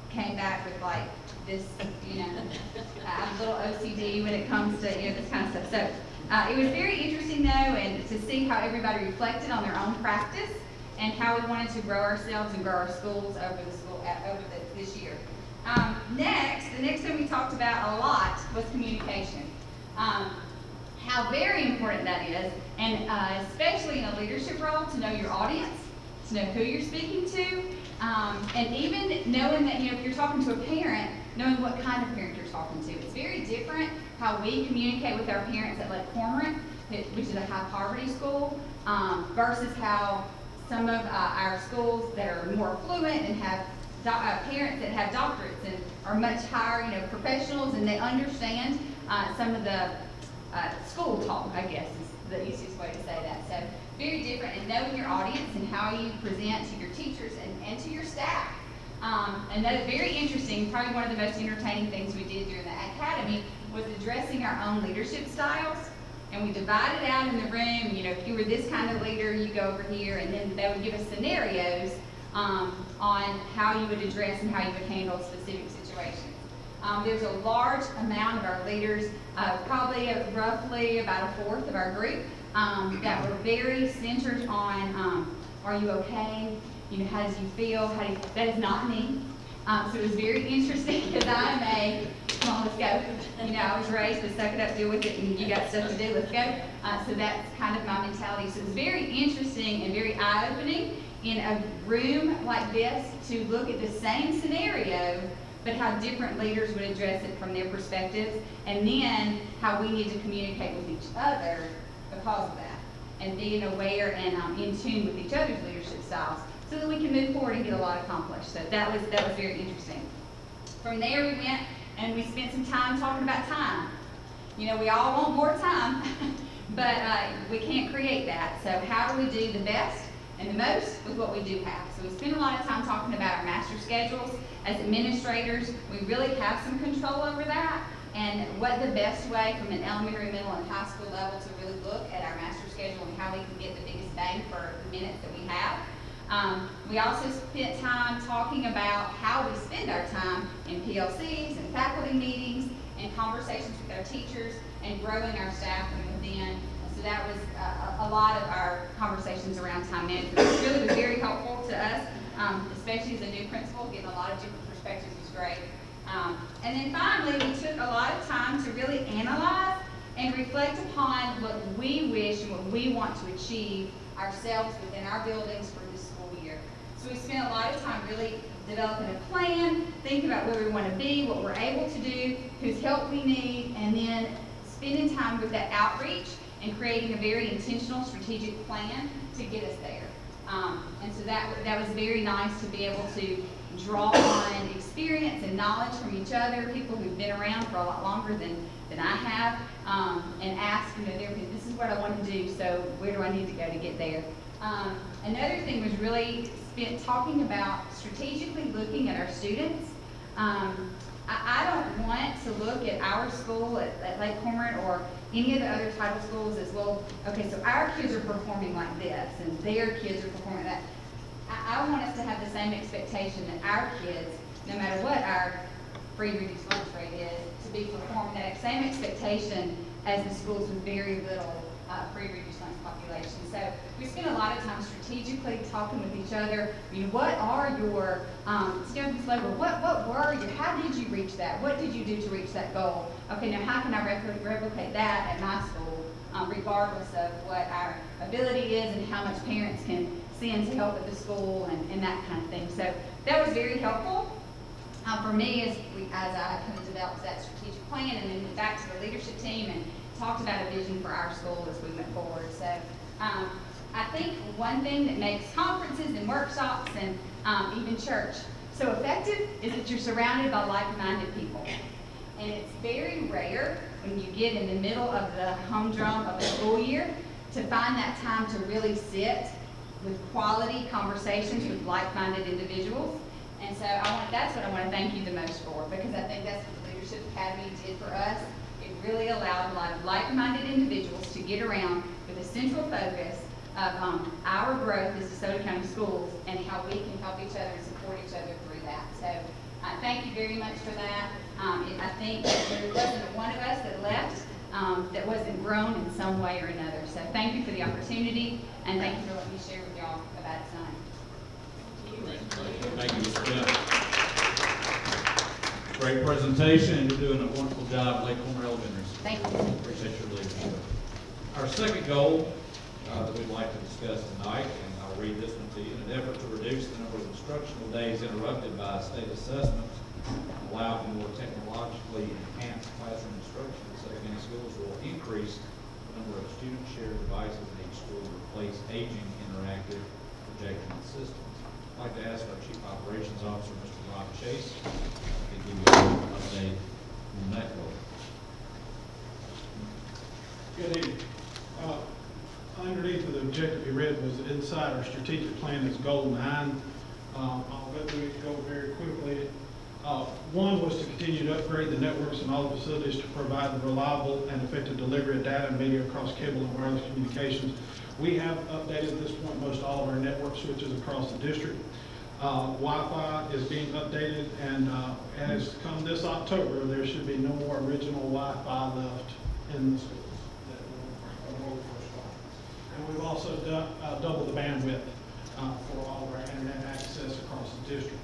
came back with like this, I'm a little OCD when it comes to this kind of stuff. So it was very interesting though, and to see how everybody reflected on their own practice and how we wanted to grow ourselves and grow our schools over this year. The next thing we talked about a lot was communication. How very important that is, and especially in a leadership role, to know your audience, to know who you're speaking to, and even knowing that, if you're talking to a parent, knowing what kind of parent you're talking to. It's very different how we communicate with our parents at Lake Cormorant, which is a high poverty school, versus how some of our schools that are more affluent and have parents that have doctorates and are much higher, professionals, and they understand some of the school talk, I guess, is the easiest way to say that. So very different in knowing your audience and how you present to your teachers and to your staff. And that is very interesting. Probably one of the most entertaining things we did during the academy was addressing our own leadership styles. And we divided out in the room, if you were this kind of leader, you go over here, and then they would give us scenarios on how you would address and how you would handle specific situations. situations. There's a large amount of our leaders, probably roughly about a fourth of our group, that were very centered on, are you okay? You know, how does you feel? That is not me. So it was very interesting because I'm come on, let's go. You know, I was raised to suck it up, deal with it, and you got stuff to do, let's go. So that's kind of my mentality. So it was very interesting and very eye-opening in a room like this to look at the same scenario, but how different leaders would address it from their perspectives, and then how we need to communicate with each other because of that, and being aware and in tune with each other's leadership styles, so that we can move forward and get a lot accomplished. So that was very interesting. From there we went and we spent some time talking about time. You know, we all want more time, but we can't create that. So how do we do the best and the most with what we do have? So we spent a lot of time talking about our master schedules. As administrators, we really have some control over that, and what the best way from an elementary, middle, and high school level to really look at our master schedule and how we can get the biggest bang for the minutes that we have. We also spent time talking about how we spend our time in PLCs and faculty meetings and conversations with our teachers and growing our staff from within. So that was a lot of our conversations around time management. It really was very helpful to us, especially as a new principal. Getting a lot of different perspectives was great. And then finally, we took a lot of time to really analyze and reflect upon what we wish and what we want to achieve ourselves within our buildings for this school year. So we spent a lot of time really developing a plan, thinking about where we want to be, what we're able to do, whose help we need, and then spending time with that outreach and creating a very intentional strategic plan to get us there. And so that was very nice to be able to draw on experience and knowledge from each other, people who've been around for a lot longer than I have, and ask, you know, this is what I want to do, so where do I need to go to get there? Another thing was really spent talking about strategically looking at our students. I don't want to look at our school at Lake Cormorant or any of the other title schools as, well, okay, so our kids are performing like this and their kids are performing that. I want us to have the same expectation that our kids, no matter what our free reduced lunch rate is, to be performing that same expectation as the schools with very little free reduced lunch population. So we spent a lot of time strategically talking with each other. You know, what are your students level? What were you? How did you reach that? What did you do to reach that goal? Okay, now how can I replicate that at my school, regardless of what our ability is and how much parents can send to help at the school and that kind of thing. So that was very helpful for me as I kind of developed that strategic plan, and then went back to the leadership team and talked about a vision for our school as we went forward. So I think one thing that makes conferences and workshops and even church so effective is that you're surrounded by like-minded people. And it's very rare when you get in the middle of the humdrum of the school year to find that time to really sit with quality conversations with like-minded individuals. And so that's what I want to thank you the most for, because I think that's what the Leadership Academy did for us. It really allowed a lot of like-minded individuals to get around with a central focus of our growth as DeSoto County Schools and how we can help each other and support each other through that. So thank you very much for that. I think there wasn't one of us that left that wasn't grown in some way or another. So thank you for the opportunity, and thank you for letting me share with y'all about it tonight. Thank you, Mr. Bennett. Great presentation, and you're doing a wonderful job at Lake Cormorant Elementary School. Thank you. Appreciate your leadership. Our second goal that we'd like to discuss tonight, and I'll read this one to you, in an effort to reduce the number of instructional days interrupted by state assessments, allow for more technologically enhanced classroom instruction at DeSoto County Schools will increase the number of student-shared devices in each school to replace aging interactive projection systems. I'd like to ask our Chief Operations Officer, Mr. Rob Chase, to give you an update on that goal. Good evening. Underneath of the objective you read was inside our strategic plan is goal 9. I'll go through each goal very quickly. One was to continue to upgrade the networks and all the facilities to provide the reliable and effective delivery of data and media across cable and wireless communications. We have updated at this point most all of our network switches across the district. Wi-Fi is being updated, and as come this October, there should be no more original Wi-Fi left in the schools. That will first start. And we've also doubled the bandwidth for all of our internet access across the district.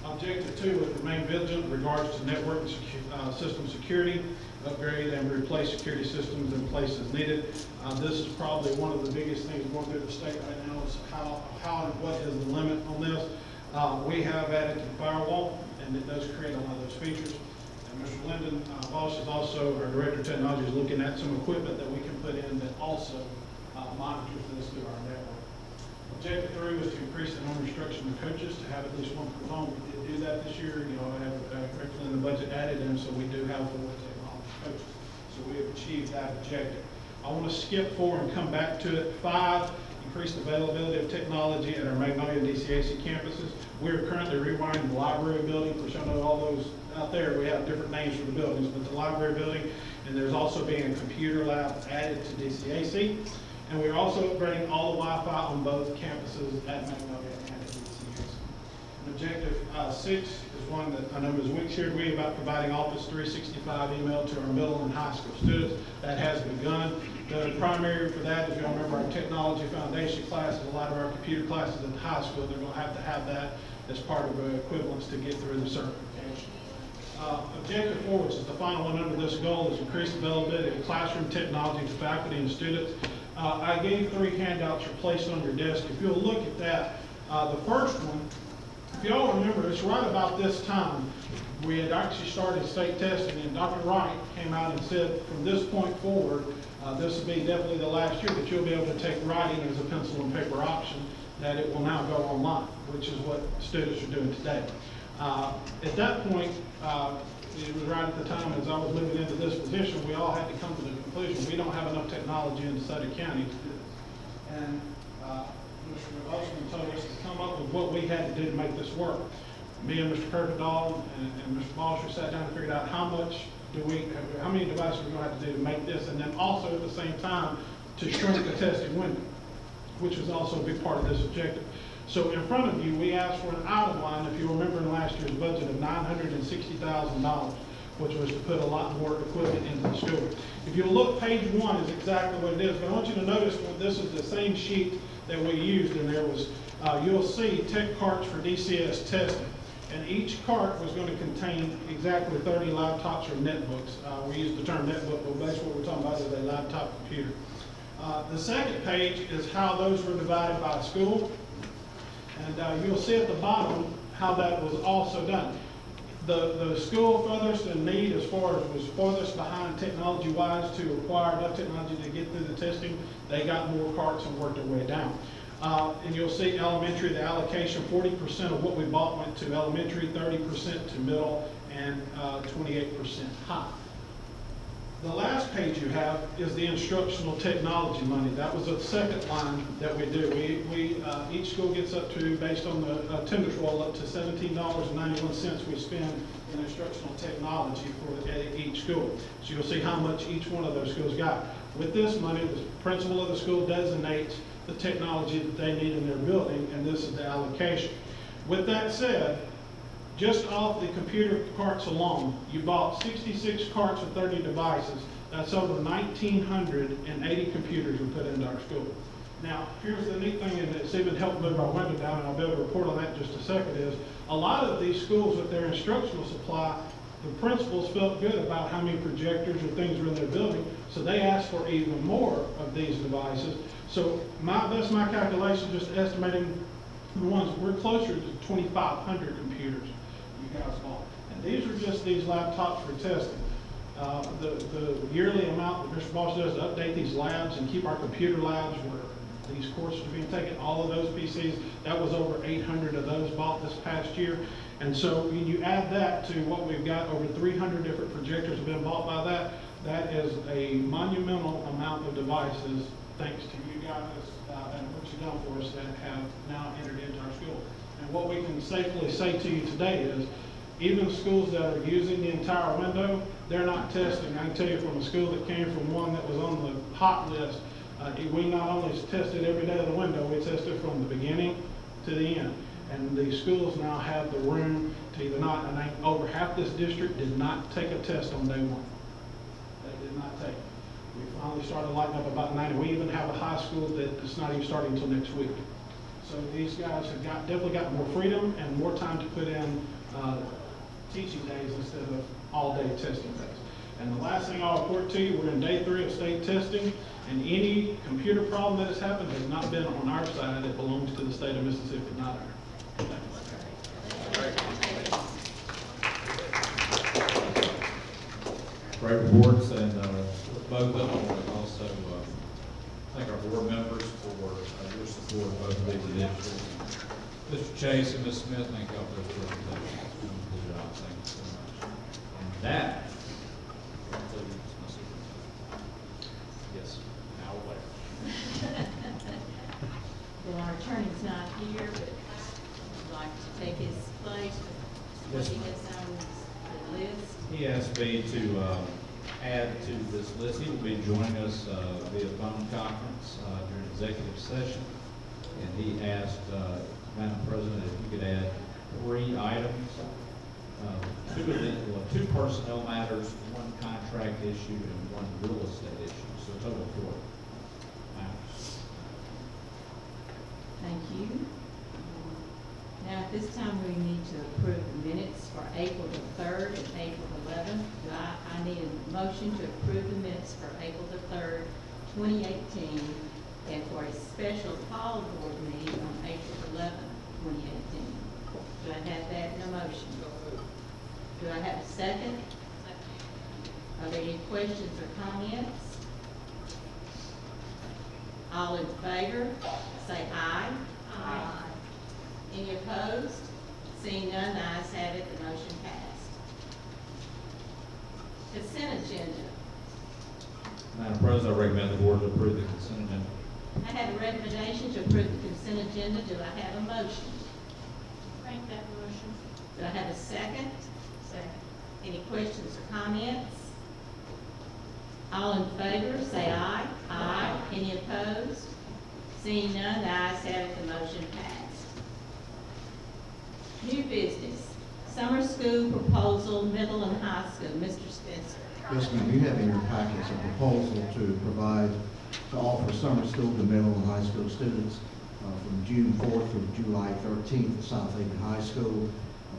Objective 2 was remain vigilant in regards to network and system security, upgrade and replace security systems in places needed. This is probably one of the biggest things going through the state right now is how and what is the limit on this. We have added to the firewall, and it does create a lot of those features. And Mr. Lyndon Bosch is also, our Director of Technology, is looking at some equipment that we can put in that also monitors this through our network. Objective 3 was to increase the number of instruction of coaches to have at least one per zone. We did do that this year. You know, I have curriculum in the budget added in, so we do have 4 technology coaches. So we have achieved that objective. I want to skip 4 and come back to it. 5, increased availability of technology at our Magnolia and DCAC campuses. We are currently rewiring the library building. Of course, I know all those out there, we have different names for the buildings, but the library building, and there's also being a computer lab added to DCAC. And we're also upgrading all the Wi-Fi on both campuses at Magnolia and at DCAC. Objective 6 is one that I know Ms. Wick shared with you about providing Office 365 email to our middle and high school students. That has begun. The primary for that, if you remember our technology foundation classes, a lot of our computer classes at the high school, they're going to have that as part of the equivalence to get through the certification. Objective 4, which is the final one under this goal, is increased availability of classroom technology to faculty and students. I gave 3 handouts placed on your desk. If you'll look at that, the first one, if you all remember, it's right about this time we had actually started state testing, and Dr. Wright came out and said from this point forward, this will be definitely the last year that you'll be able to take writing as a pencil and paper option, that it will now go online, which is what students are doing today. At that point, it was right at the time as I was moving into this position, we all had to come to the conclusion we don't have enough technology in Desoto County to do this. And Mr. Osman told us to come up with what we had to do to make this work. Me and Mr. Kirkendall and Mr. Bosher sat down and figured out how many devices we're going to have to do to make this, and then also at the same time to shrink the testing window, which was also a big part of this objective. So in front of you, we asked for an item line, if you remember in last year's budget, of $960,000, which was to put a lot more equipment into the school. If you look, page 1 is exactly what it is, but I want you to notice that this is the same sheet that we used, and there was, you'll see tech carts for DCS testing. And each cart was going to contain exactly 30 laptops or netbooks. We use the term netbook, but basically what we're talking about is a laptop computer. The second page is how those were divided by school. And you'll see at the bottom how that was also done. The school furthest in need as far as was furthest behind technology-wise to acquire enough technology to get through the testing, they got more carts and worked their way down. And you'll see elementary, the allocation, 40% of what we bought went to elementary, 30% to middle, and 28% high. The last page you have is the instructional technology money. That was the second line that we do. Each school gets up to, based on the attendance roll, up to $17.91 we spend in instructional technology for each school. So you'll see how much each one of those schools got. With this money, the principal of the school designates the technology that they need in their building, and this is the allocation. With that said, just off the computer carts alone, you bought 66 carts with 30 devices. That's over 1,980 computers we put into our school. Now, here's the neat thing, and it's even helped move our window down, and I'll be able to report on that in just a second, is a lot of these schools with their instructional supply, the principals felt good about how many projectors or things were in their building, so they asked for even more of these devices. So that's my calculation, just estimating the ones, we're closer to 2,500 computers you guys bought. And these are just these laptops for testing. The yearly amount that Mr. Bosch does to update these labs and keep our computer labs where these courses are being taken, all of those PCs, that was over 800 of those bought this past year. And so when you add that to what we've got, over 300 different projectors have been bought by that, that is a monumental amount of devices, thanks to you guys and what you've done for us, that have now entered into our school. And what we can safely say to you today is, even schools that are using the entire window, they're not testing. I can tell you from a school that came from one that was on the hot list, we not only tested every day of the window, we tested from the beginning to the end. And the schools now have the room to either not, and over half this district did not take a test on day one. They did not take it. We finally started lighting up about 90. We even have a high school that it's not even starting until next week. So these guys have definitely got more freedom and more time to put in teaching days instead of all-day testing days. And the last thing I'll report to you, we're in day 3 of state testing, and any computer problem that has happened has not been on our side. It belongs to the state of Mississippi, not ours. Great reports, and both of them, and also thank our board members for your support of both of these initiatives. Mr. Chase and Ms. Smith, thank y'all for those presentations. Good job. Thank you so much. And that concludes my superintendent. Yes, now aware. Well, our attorney's not here, but would like to take his place. What Yes, he ma'am. has on the list. He asked me to add to this list. He will be joining us via phone conference during executive session. And he asked, Madam President, if you could add 3 items. 2 personnel matters, 1 contract issue, and 1 real estate issue. So a total of 4 matters. Thank you. Now, at this time, we need to approve the minutes for April the 3rd and April 11th. I need a motion to approve the minutes for April the 3rd, 2018, and for a special call board meeting on April 11th, 2018. Do I have that in a motion? Do I have a second? Are there any questions or comments? All in favor, say aye. Aye. Any opposed? Seeing none, the ayes have it, the motion passed. Consent agenda. Madam President, I recommend the board to approve the consent agenda. I have a recommendation to approve the consent agenda. Do I have a motion? Make that motion. Do I have a second? Second. Any questions or comments? All in favor, say aye. Aye. Any opposed? Seeing none, the ayes have it, the motion passed. New business, summer school proposal, middle and high school. Mr. Spencer. Yes, ma'am. You have in your packets a proposal to offer summer school to middle and high school students from June 4th through July 13th at South Haven High School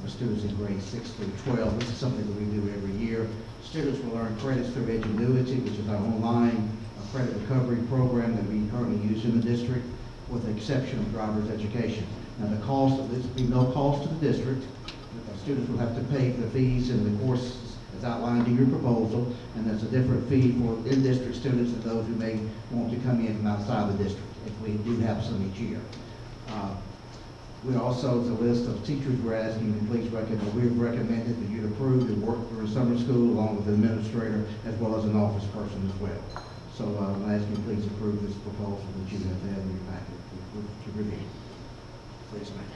for students in grades 6 through 12. This is something that we do every year. Students will earn credits through Edgenuity, which is our online credit recovery program that we currently use in the district, with the exception of driver's education. Now, the cost of this will be no cost to the district. The students will have to pay the fees and the courses as outlined in your proposal, and there's a different fee for in-district students and those who may want to come in from outside the district, if we do have some each year. We also, the list of teachers we're asking you to please recommend, we've recommended that you approve and work during summer school along with the administrator as well as an office person as well. So I'm asking you please approve this proposal that you have had in your packet to review. Please, ma'am.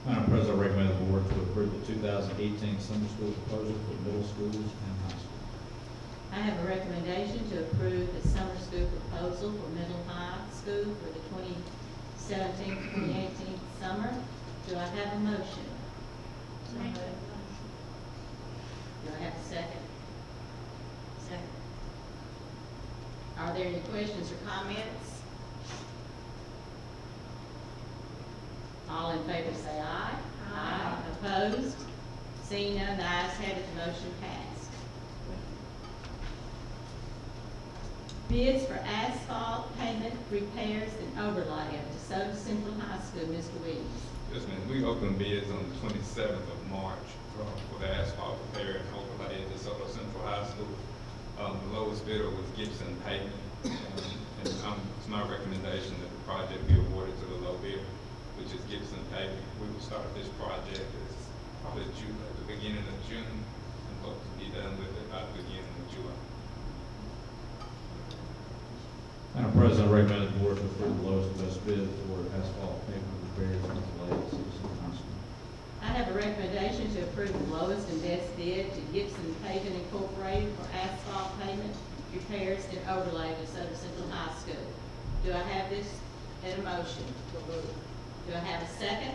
Madam President, I recommend the board to approve the 2018 summer school proposal for middle schools and high school. I have a recommendation to approve the summer school proposal for middle high school for the 2017-2018 summer. Do I have a motion? Do I have a second? Second. Are there any questions or comments? All in favor say aye. Aye. Opposed? Seeing none, the ayes have it, the motion passed. Bids for asphalt pavement repairs and overlay of DeSoto Central High School. Mr. Williams. Yes, ma'am. We opened bids on the 27th of March for the asphalt repair and overlay at DeSoto Central High School. The lowest bidder was Gibson Pavement, and it's my recommendation that the project be awarded to the low bidder, which is Gibson Pavement. We will start this project probably at the beginning of June, and hope to be done with it by the beginning of July. Madam President, I recommend the board to approve the lowest and best bid for asphalt pavement repairs and overlay at Citizen High School. I have a recommendation to approve the lowest and best bid to Gibson Paving Incorporated for asphalt pavement repairs and overlay to DeSoto Central High School. Do I have this in a motion? Do I have a second?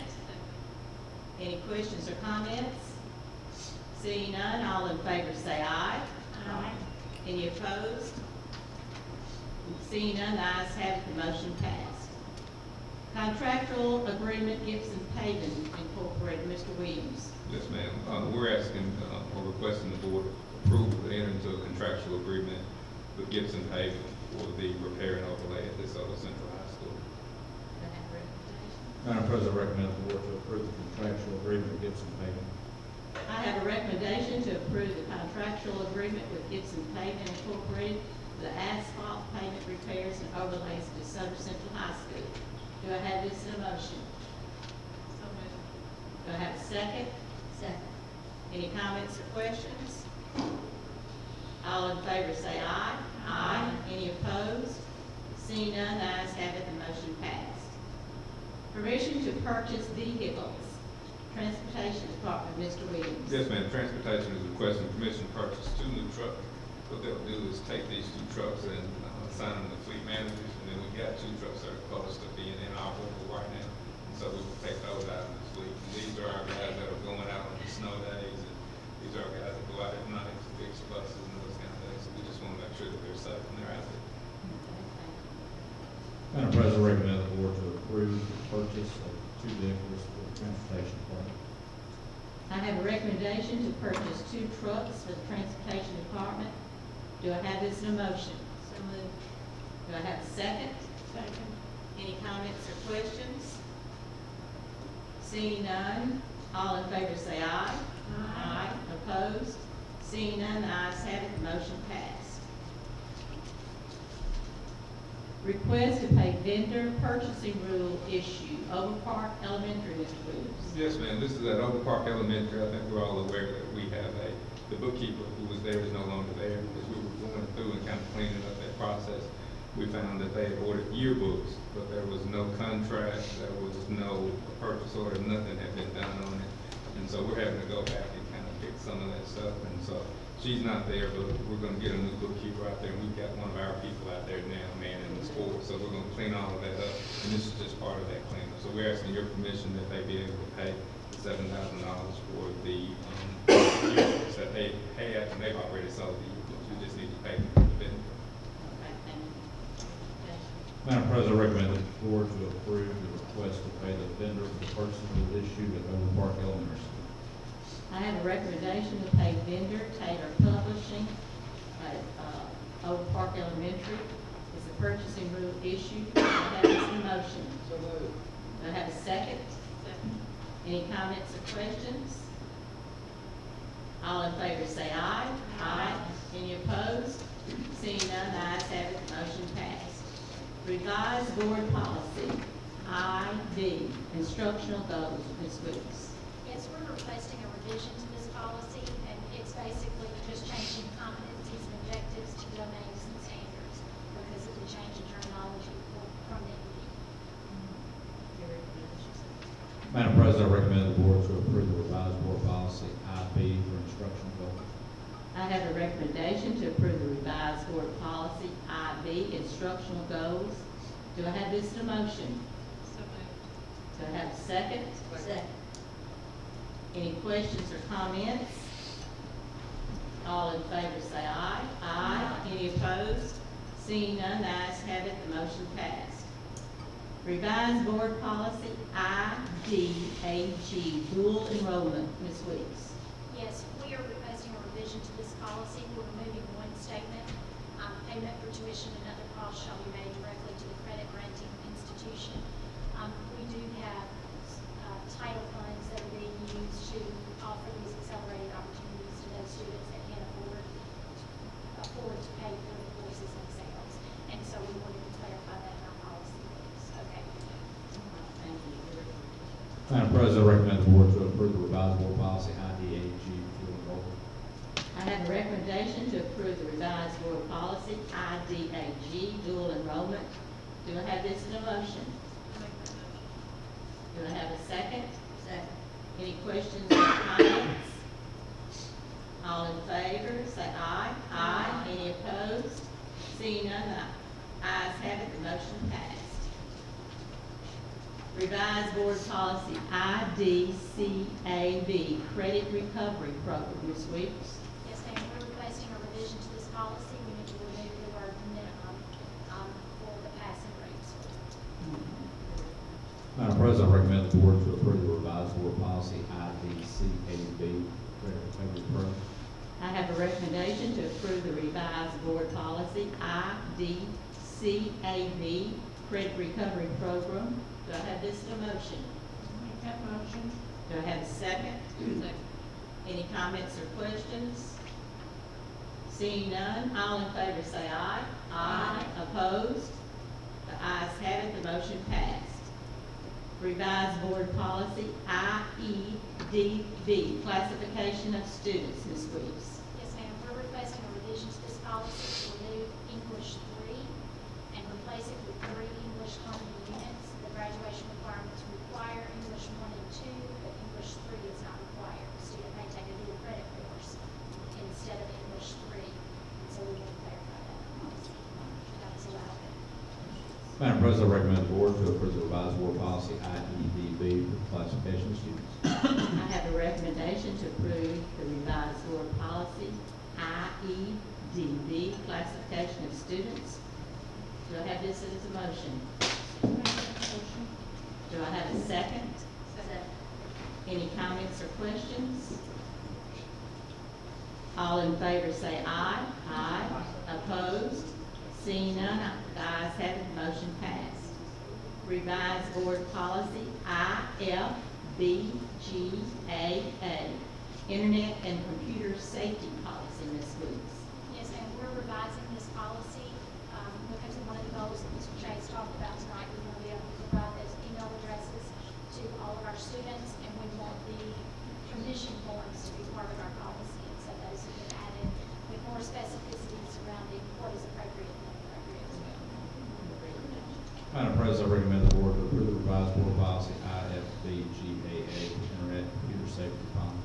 Any questions or comments? Seeing none, all in favor say aye. Aye. Any opposed? Seeing none, the ayes have it, the motion passed. Contractual agreement Gibson Paving Incorporated, Mr. Williams. Yes, ma'am. We're asking or requesting the board approval to enter into a contractual agreement with Gibson Paving for the repair and overlay at Desoto Central High School. Madam President, I recommend the board to approve the contractual agreement with Gibson Paving. I have a recommendation to approve the contractual agreement with Gibson Paving Incorporated for the asphalt pavement repairs and overlays at DeSoto Central High School. Do I have this in a motion? Do I have a second? Second. Any comments or questions? All in favor say aye. Aye. Any opposed? Seeing none, the ayes have it, the motion passed. Permission to purchase vehicles. Transportation Department, Mr. Williams. Yes, ma'am. Transportation is requesting permission to purchase 2 new trucks. What they'll do is take these 2 trucks and assign them to fleet managers, and then we've got 2 trucks that are close to being inoperable right now. And so we will take those out of the fleet. And these are our guys that are going out on the snow days, and these are our guys that go out at night to fix buses and those kind of things. So we just want to make sure that they're safe when they're out there. Madam President, I recommend the board to approve the purchase of 2 vehicles for the transportation department. I have a recommendation to purchase 2 trucks for the Transportation Department. Do I have this in a motion? So moved. Do I have a second? Second. Any comments or questions? Seeing none, all in favor say aye. Aye. Opposed? Seeing none, the ayes have it, the motion passed. Request to pay vendor purchasing rule issue, Overpark Elementary, Mr. Williams. Yes, ma'am. This is at Oak Park Elementary. I think we're all aware that we have the bookkeeper who was there is no longer there. As we were going through and kind of cleaning up that process, we found that they had ordered yearbooks, but there was no contract, there was no purchase order, nothing had been done on it. And so we're having to go back and kind of fix some of that stuff. And so she's not there, but we're going to get a new bookkeeper out there. And we've got one of our people out there now manning the school. So we're going to clean all of that up. And this is just part of that cleanup. So we're asking your permission that they be able to pay $7,000 for the yearbooks that they had, and they've already sold the yearbooks. We just need to pay them for the vendor. Okay, thank you. Madam President, I recommend the board to approve the request to pay the vendor for the purchasing rule issue at Overpark Elementary School. I have a recommendation to pay vendor Taylor Publishing at Overpark Elementary. It's a purchasing rule issue. Do I have this in motion? So moved. Do I have a second? Second. Any comments or questions? All in favor say aye. Aye. Any opposed? Seeing none, the ayes have it, the motion passed. Revised board policy, ID, instructional goals, Ms. Williams. Yes, we're requesting a revision to this policy, and it's basically just changing competencies and objectives to domains and standards because of the change in terminology from the MD. Madam President, I recommend the board to approve the revised board policy IB for instructional goals. I have a recommendation to approve the revised board policy IB, instructional goals. Do I have this in a motion? So moved. Do I have a second? Second. Any questions or comments? All in favor say aye. Aye. Any opposed? Seeing none, the ayes have it, the motion passed. Revised board policy IDAG, dual enrollment, Ms. Weeks. Yes, we are requesting a revision to this policy. We're removing one statement. Payment for tuition and other costs shall be made directly to the credit granting institution. We do have title funds that are being used to offer these accelerated opportunities to those students that can't afford to pay for the courses themselves. And so we wanted to clarify that in our policy. Okay. Thank you. Madam President, I recommend the board to approve the revised board policy IDAG dual enrollment. I have a recommendation to approve the revised board policy IDAG, dual enrollment. Do I have this in a motion? Do I have a second? Second. Any questions or comments? All in favor, say aye. Aye. Any opposed? Seeing none, the ayes have it, the motion passed. Revised Board Policy IDCAB, Credit Recovery Program. Ms. Weeks? Yes, ma'am, we're requesting a revision to this policy. We need to remove the word minimum for the passing rates. Madam President, I recommend the board to approve the revised board policy IDCAB, credit recovery program. I have a recommendation to approve the revised board policy IDCAB, Credit Recovery Program. Do I have this in a motion? Make that motion. Do I have a second? Any comments or questions? Seeing none, all in favor say aye. Aye. Opposed? The ayes have it, the motion passed. Revised board policy IEDB, classification of students. Ms. Weeks? Yes, ma'am, we're requesting a revision to this policy to remove English 3 and replace it with 3 English common units. The graduation requirements require English 1 and 2, but English 3 is not required. The student may take a dual credit course instead of English 3. And so we want to clarify that policy. That was allowed. Madam President, I recommend the board to approve the revised board policy IEDB for classification of students. I have a recommendation to approve the revised board policy IEDB, classification of students. Do I have this as a motion? Do I have a second? Any comments or questions? All in favor say aye. Aye. Opposed? Seeing none, the ayes have it, the motion passed. Revised board policy IFBGAA, Internet and Computer Safety Policy. Ms. Weeks? Yes, ma'am, we're revising this policy because of one of the goals that Mr. Chase talked about tonight. We want to be able to provide those email addresses to all of our students, and we want the permission forms to be part of our policy. And so those have been added with more specificity surrounding what is appropriate and inappropriate as well. Madam President, I recommend the board to approve the revised board policy IFBGAA, Internet and Computer Safety Policy.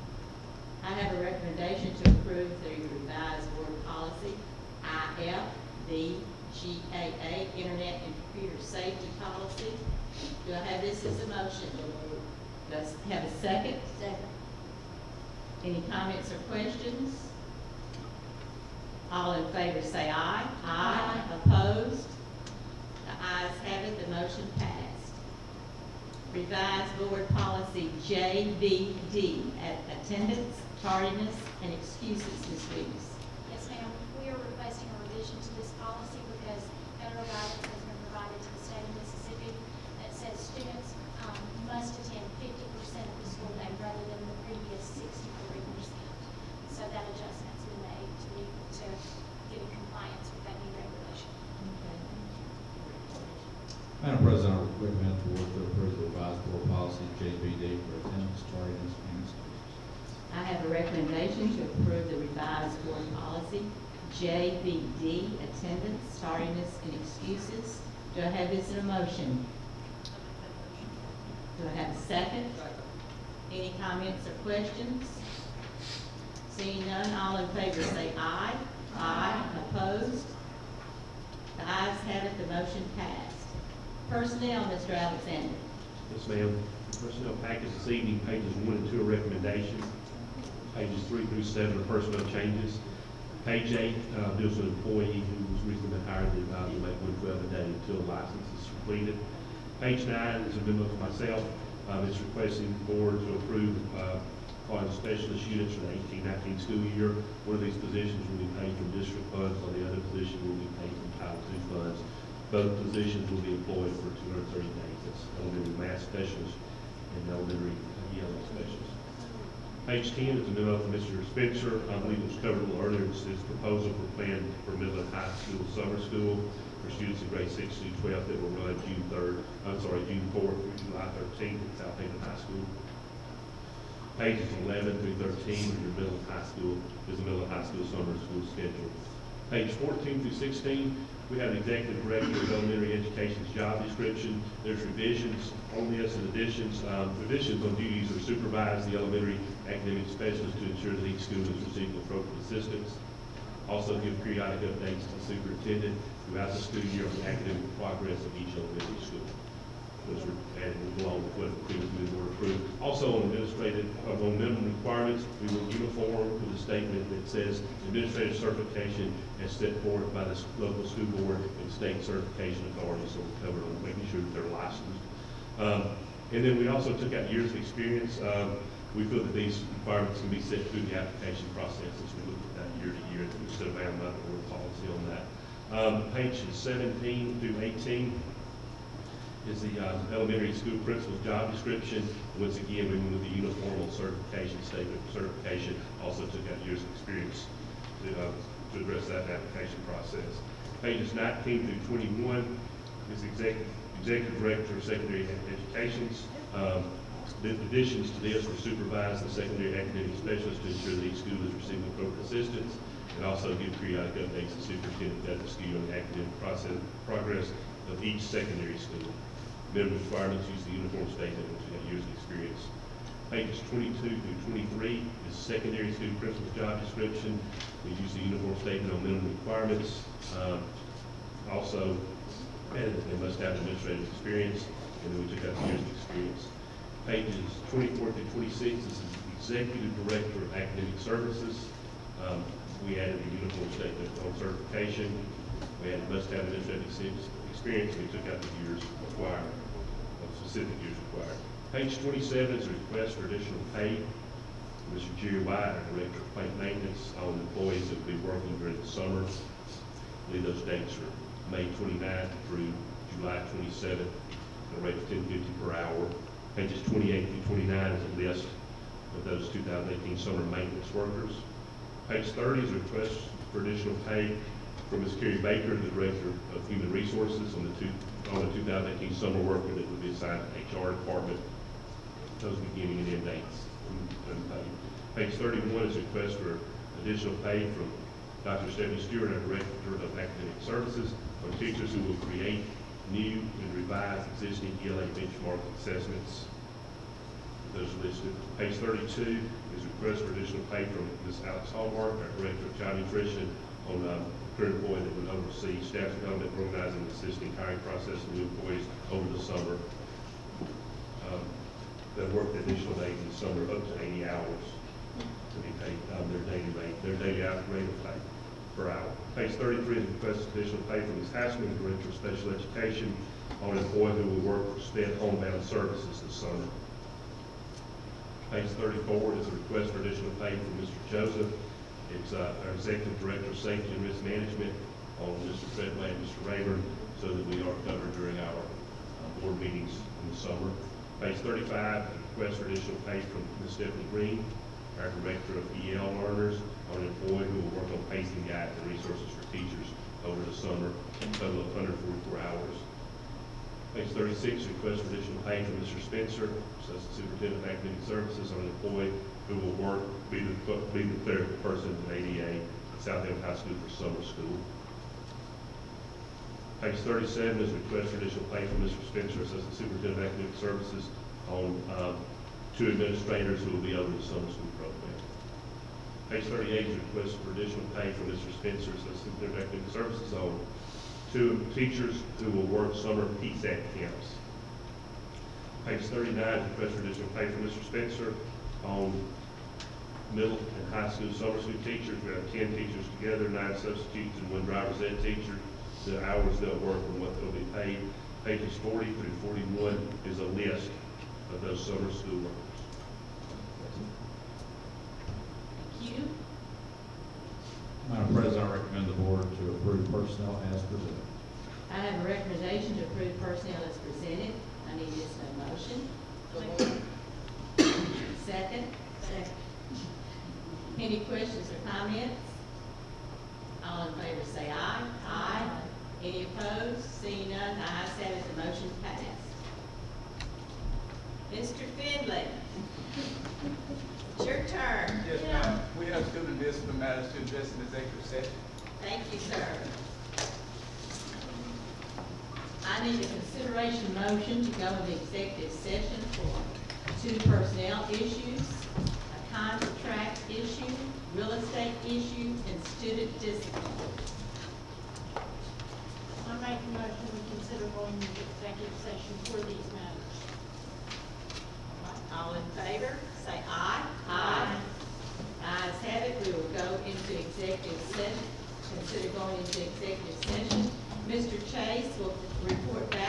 I have a recommendation to approve the revised board policy IFBGAA, Internet and Computer Safety Policy. Do I have this as a motion? Do I have a second? Second. Any comments or questions? All in favor say aye. Aye. Opposed? The ayes have it, the motion passed. Revised board policy JBD, attendance, tardiness, and excuses. Ms. Weeks? Yes, ma'am. We are requesting a revision to this policy because federal guidance has been provided to the state of Mississippi that says students must attend 50% of the school day rather than the previous 63%. So that adjustment's been made to be to get in compliance with that new regulation. Madam President, I recommend the board to approve the revised board policy JBD for attendance, tardiness, and excuses. I have a recommendation to approve the revised board policy JBD, attendance, tardiness, and excuses. Do I have this in a motion? Do I have a second? Any comments or questions? Seeing none, all in favor say aye. Aye. Opposed? The ayes have it, the motion passed. Personnel, Mr. Alexander. Yes, ma'am. Personnel package this evening, pages 1 and 2 are recommendations. Pages 3 through 7 are personnel changes. Page 8 deals with an employee who was recently hired to evaluate 112 a day until the license is completed. Page 9 is a memo to myself. It's requesting the board to approve calling specialist units for the 18-19 school year. One of these positions will be paid from district funds, while the other position will be paid from Title II funds. Both positions will be employed for 230 days. That's elementary math specialist and elementary ELA specialist. Page 10 is a memo from Mr. Spencer. I believe it was covered a little earlier. It's his proposal for plan for middle and high school summer school for students in grade 6 through 12 that will run June 4th through July 13th at South Haven High School. Pages 11 through 13 is your middle and high school, is the middle and high school summer school schedule. Page 14 through 16, we have an executive director of elementary education's job description. There's revisions on this and additions. Revisions on duties are supervise the elementary academic specialist to ensure that each student is receiving appropriate assistance. Also give periodic updates to the superintendent throughout the school year on the academic progress of each elementary school. Those are added along with what previously were approved. Also on on minimum requirements, we will uniform with a statement that says administrative certification as set forth by the local school board and state certification authorities, so we're covered on making sure that they're licensed. And then we also took out years of experience. We feel that these requirements can be set through the application process as we look at that year to year, instead of bound by the board policy on that. Pages 17 through 18 is the elementary school principal's job description. Once again, we went with the uniform certification statement of certification, also took out years of experience to address that application process. Pages 19 through 21 is executive director of secondary educations. The additions to this were supervise the secondary academic specialist to ensure that each school is receiving appropriate assistance, and also give periodic updates to superintendent at the school on the academic progress of each secondary school. Minimum requirements use the uniform statement, which has years of experience. Pages 22 through 23 is secondary school principal's job description. We use the uniform statement on minimum requirements. Also, added that they must have administrative experience, and then we took out the years of experience. Pages 24 through 26 is the executive director of academic services. We added the uniform statement on certification. We added must have administrative experience, and we took out the years required, specific years required. Page 27 is a request for additional pay. Mr. Jerry White, our director of plant maintenance, on employees that will be working during the summer. I believe those dates are May 29th through July 27th, at a rate of $10.50 per hour. Pages 28 through 29 is a list of those 2018 summer maintenance workers. Page 30 is a request for additional pay from Ms. Carrie Baker, the Director of Human Resources, on the 2018 summer worker that would be assigned to the HR department. Those beginning and end dates. Page 31 is a request for additional pay from Dr. Stephanie Stewart, our Director of Academic Services, on teachers who will create new and revise existing ELA benchmark assessments. Those are listed. Page 32 is a request for additional pay from Ms. Alex Hallmark, our Director of Child Nutrition, on a current employee that would oversee staff development, organizing, and assisting hiring process of new employees over the summer. That work additional days in the summer up to 80 hours to be paid their daily rate, rate of pay per hour. Page 33 is a request for additional pay from Ms. Hassman, Director of Special Education, on an employee who will work for SPED homebound services this summer. Page 34 is a request for additional pay from Mr. Joseph. It's our Executive Director of Safety and Risk Management, on Mr. Treadway and Mr. Rayburn, so that we are covered during our board meetings in the summer. Page 35, request for additional pay from Ms. Stephanie Green, our Director of EL Learners, on an employee who will work on pacing guides and resources for teachers over the summer, a total of 144 hours. Page 36, request for additional pay from Mr. Spencer, Assistant Superintendent of Academic Services, on an employee who will be the clerical person at ADA at South End High School for summer school. Page 37 is a request for additional pay from Mr. Spencer, Assistant Superintendent of Academic Services, on 2 administrators who will be over the summer school program. Page 38 is a request for additional pay from Mr. Spencer, Assistant Superintendent of Academic Services, on 2 teachers who will work summer PSAT camps. Page 39 is a request for additional pay from Mr. Spencer on middle and high school summer school teachers. We have 10 teachers together, 9 substitutes, and 1 driver's ed teacher. The hours they'll work and what they'll be paid. Pages 40 through 41 is a list of those summer school workers. Thank you. Madam President, I recommend the board to approve personnel as presented. I have a recommendation to approve personnel as presented. I need just a motion. Second. Second. Any questions or comments? All in favor say aye. Aye. Any opposed? Seeing none, the ayes have it, the motion passed. Mr. Finley, it's your turn. Yes, ma'am. We have student discipline matters to address in executive session. Thank you, sir. I need a consideration motion to go into executive session for 2 personnel issues, a contract issue, real estate issue, and student discipline. I make the motion we consider going into executive session for these matters. executive session, consider going into executive session. Mr. Chase will report back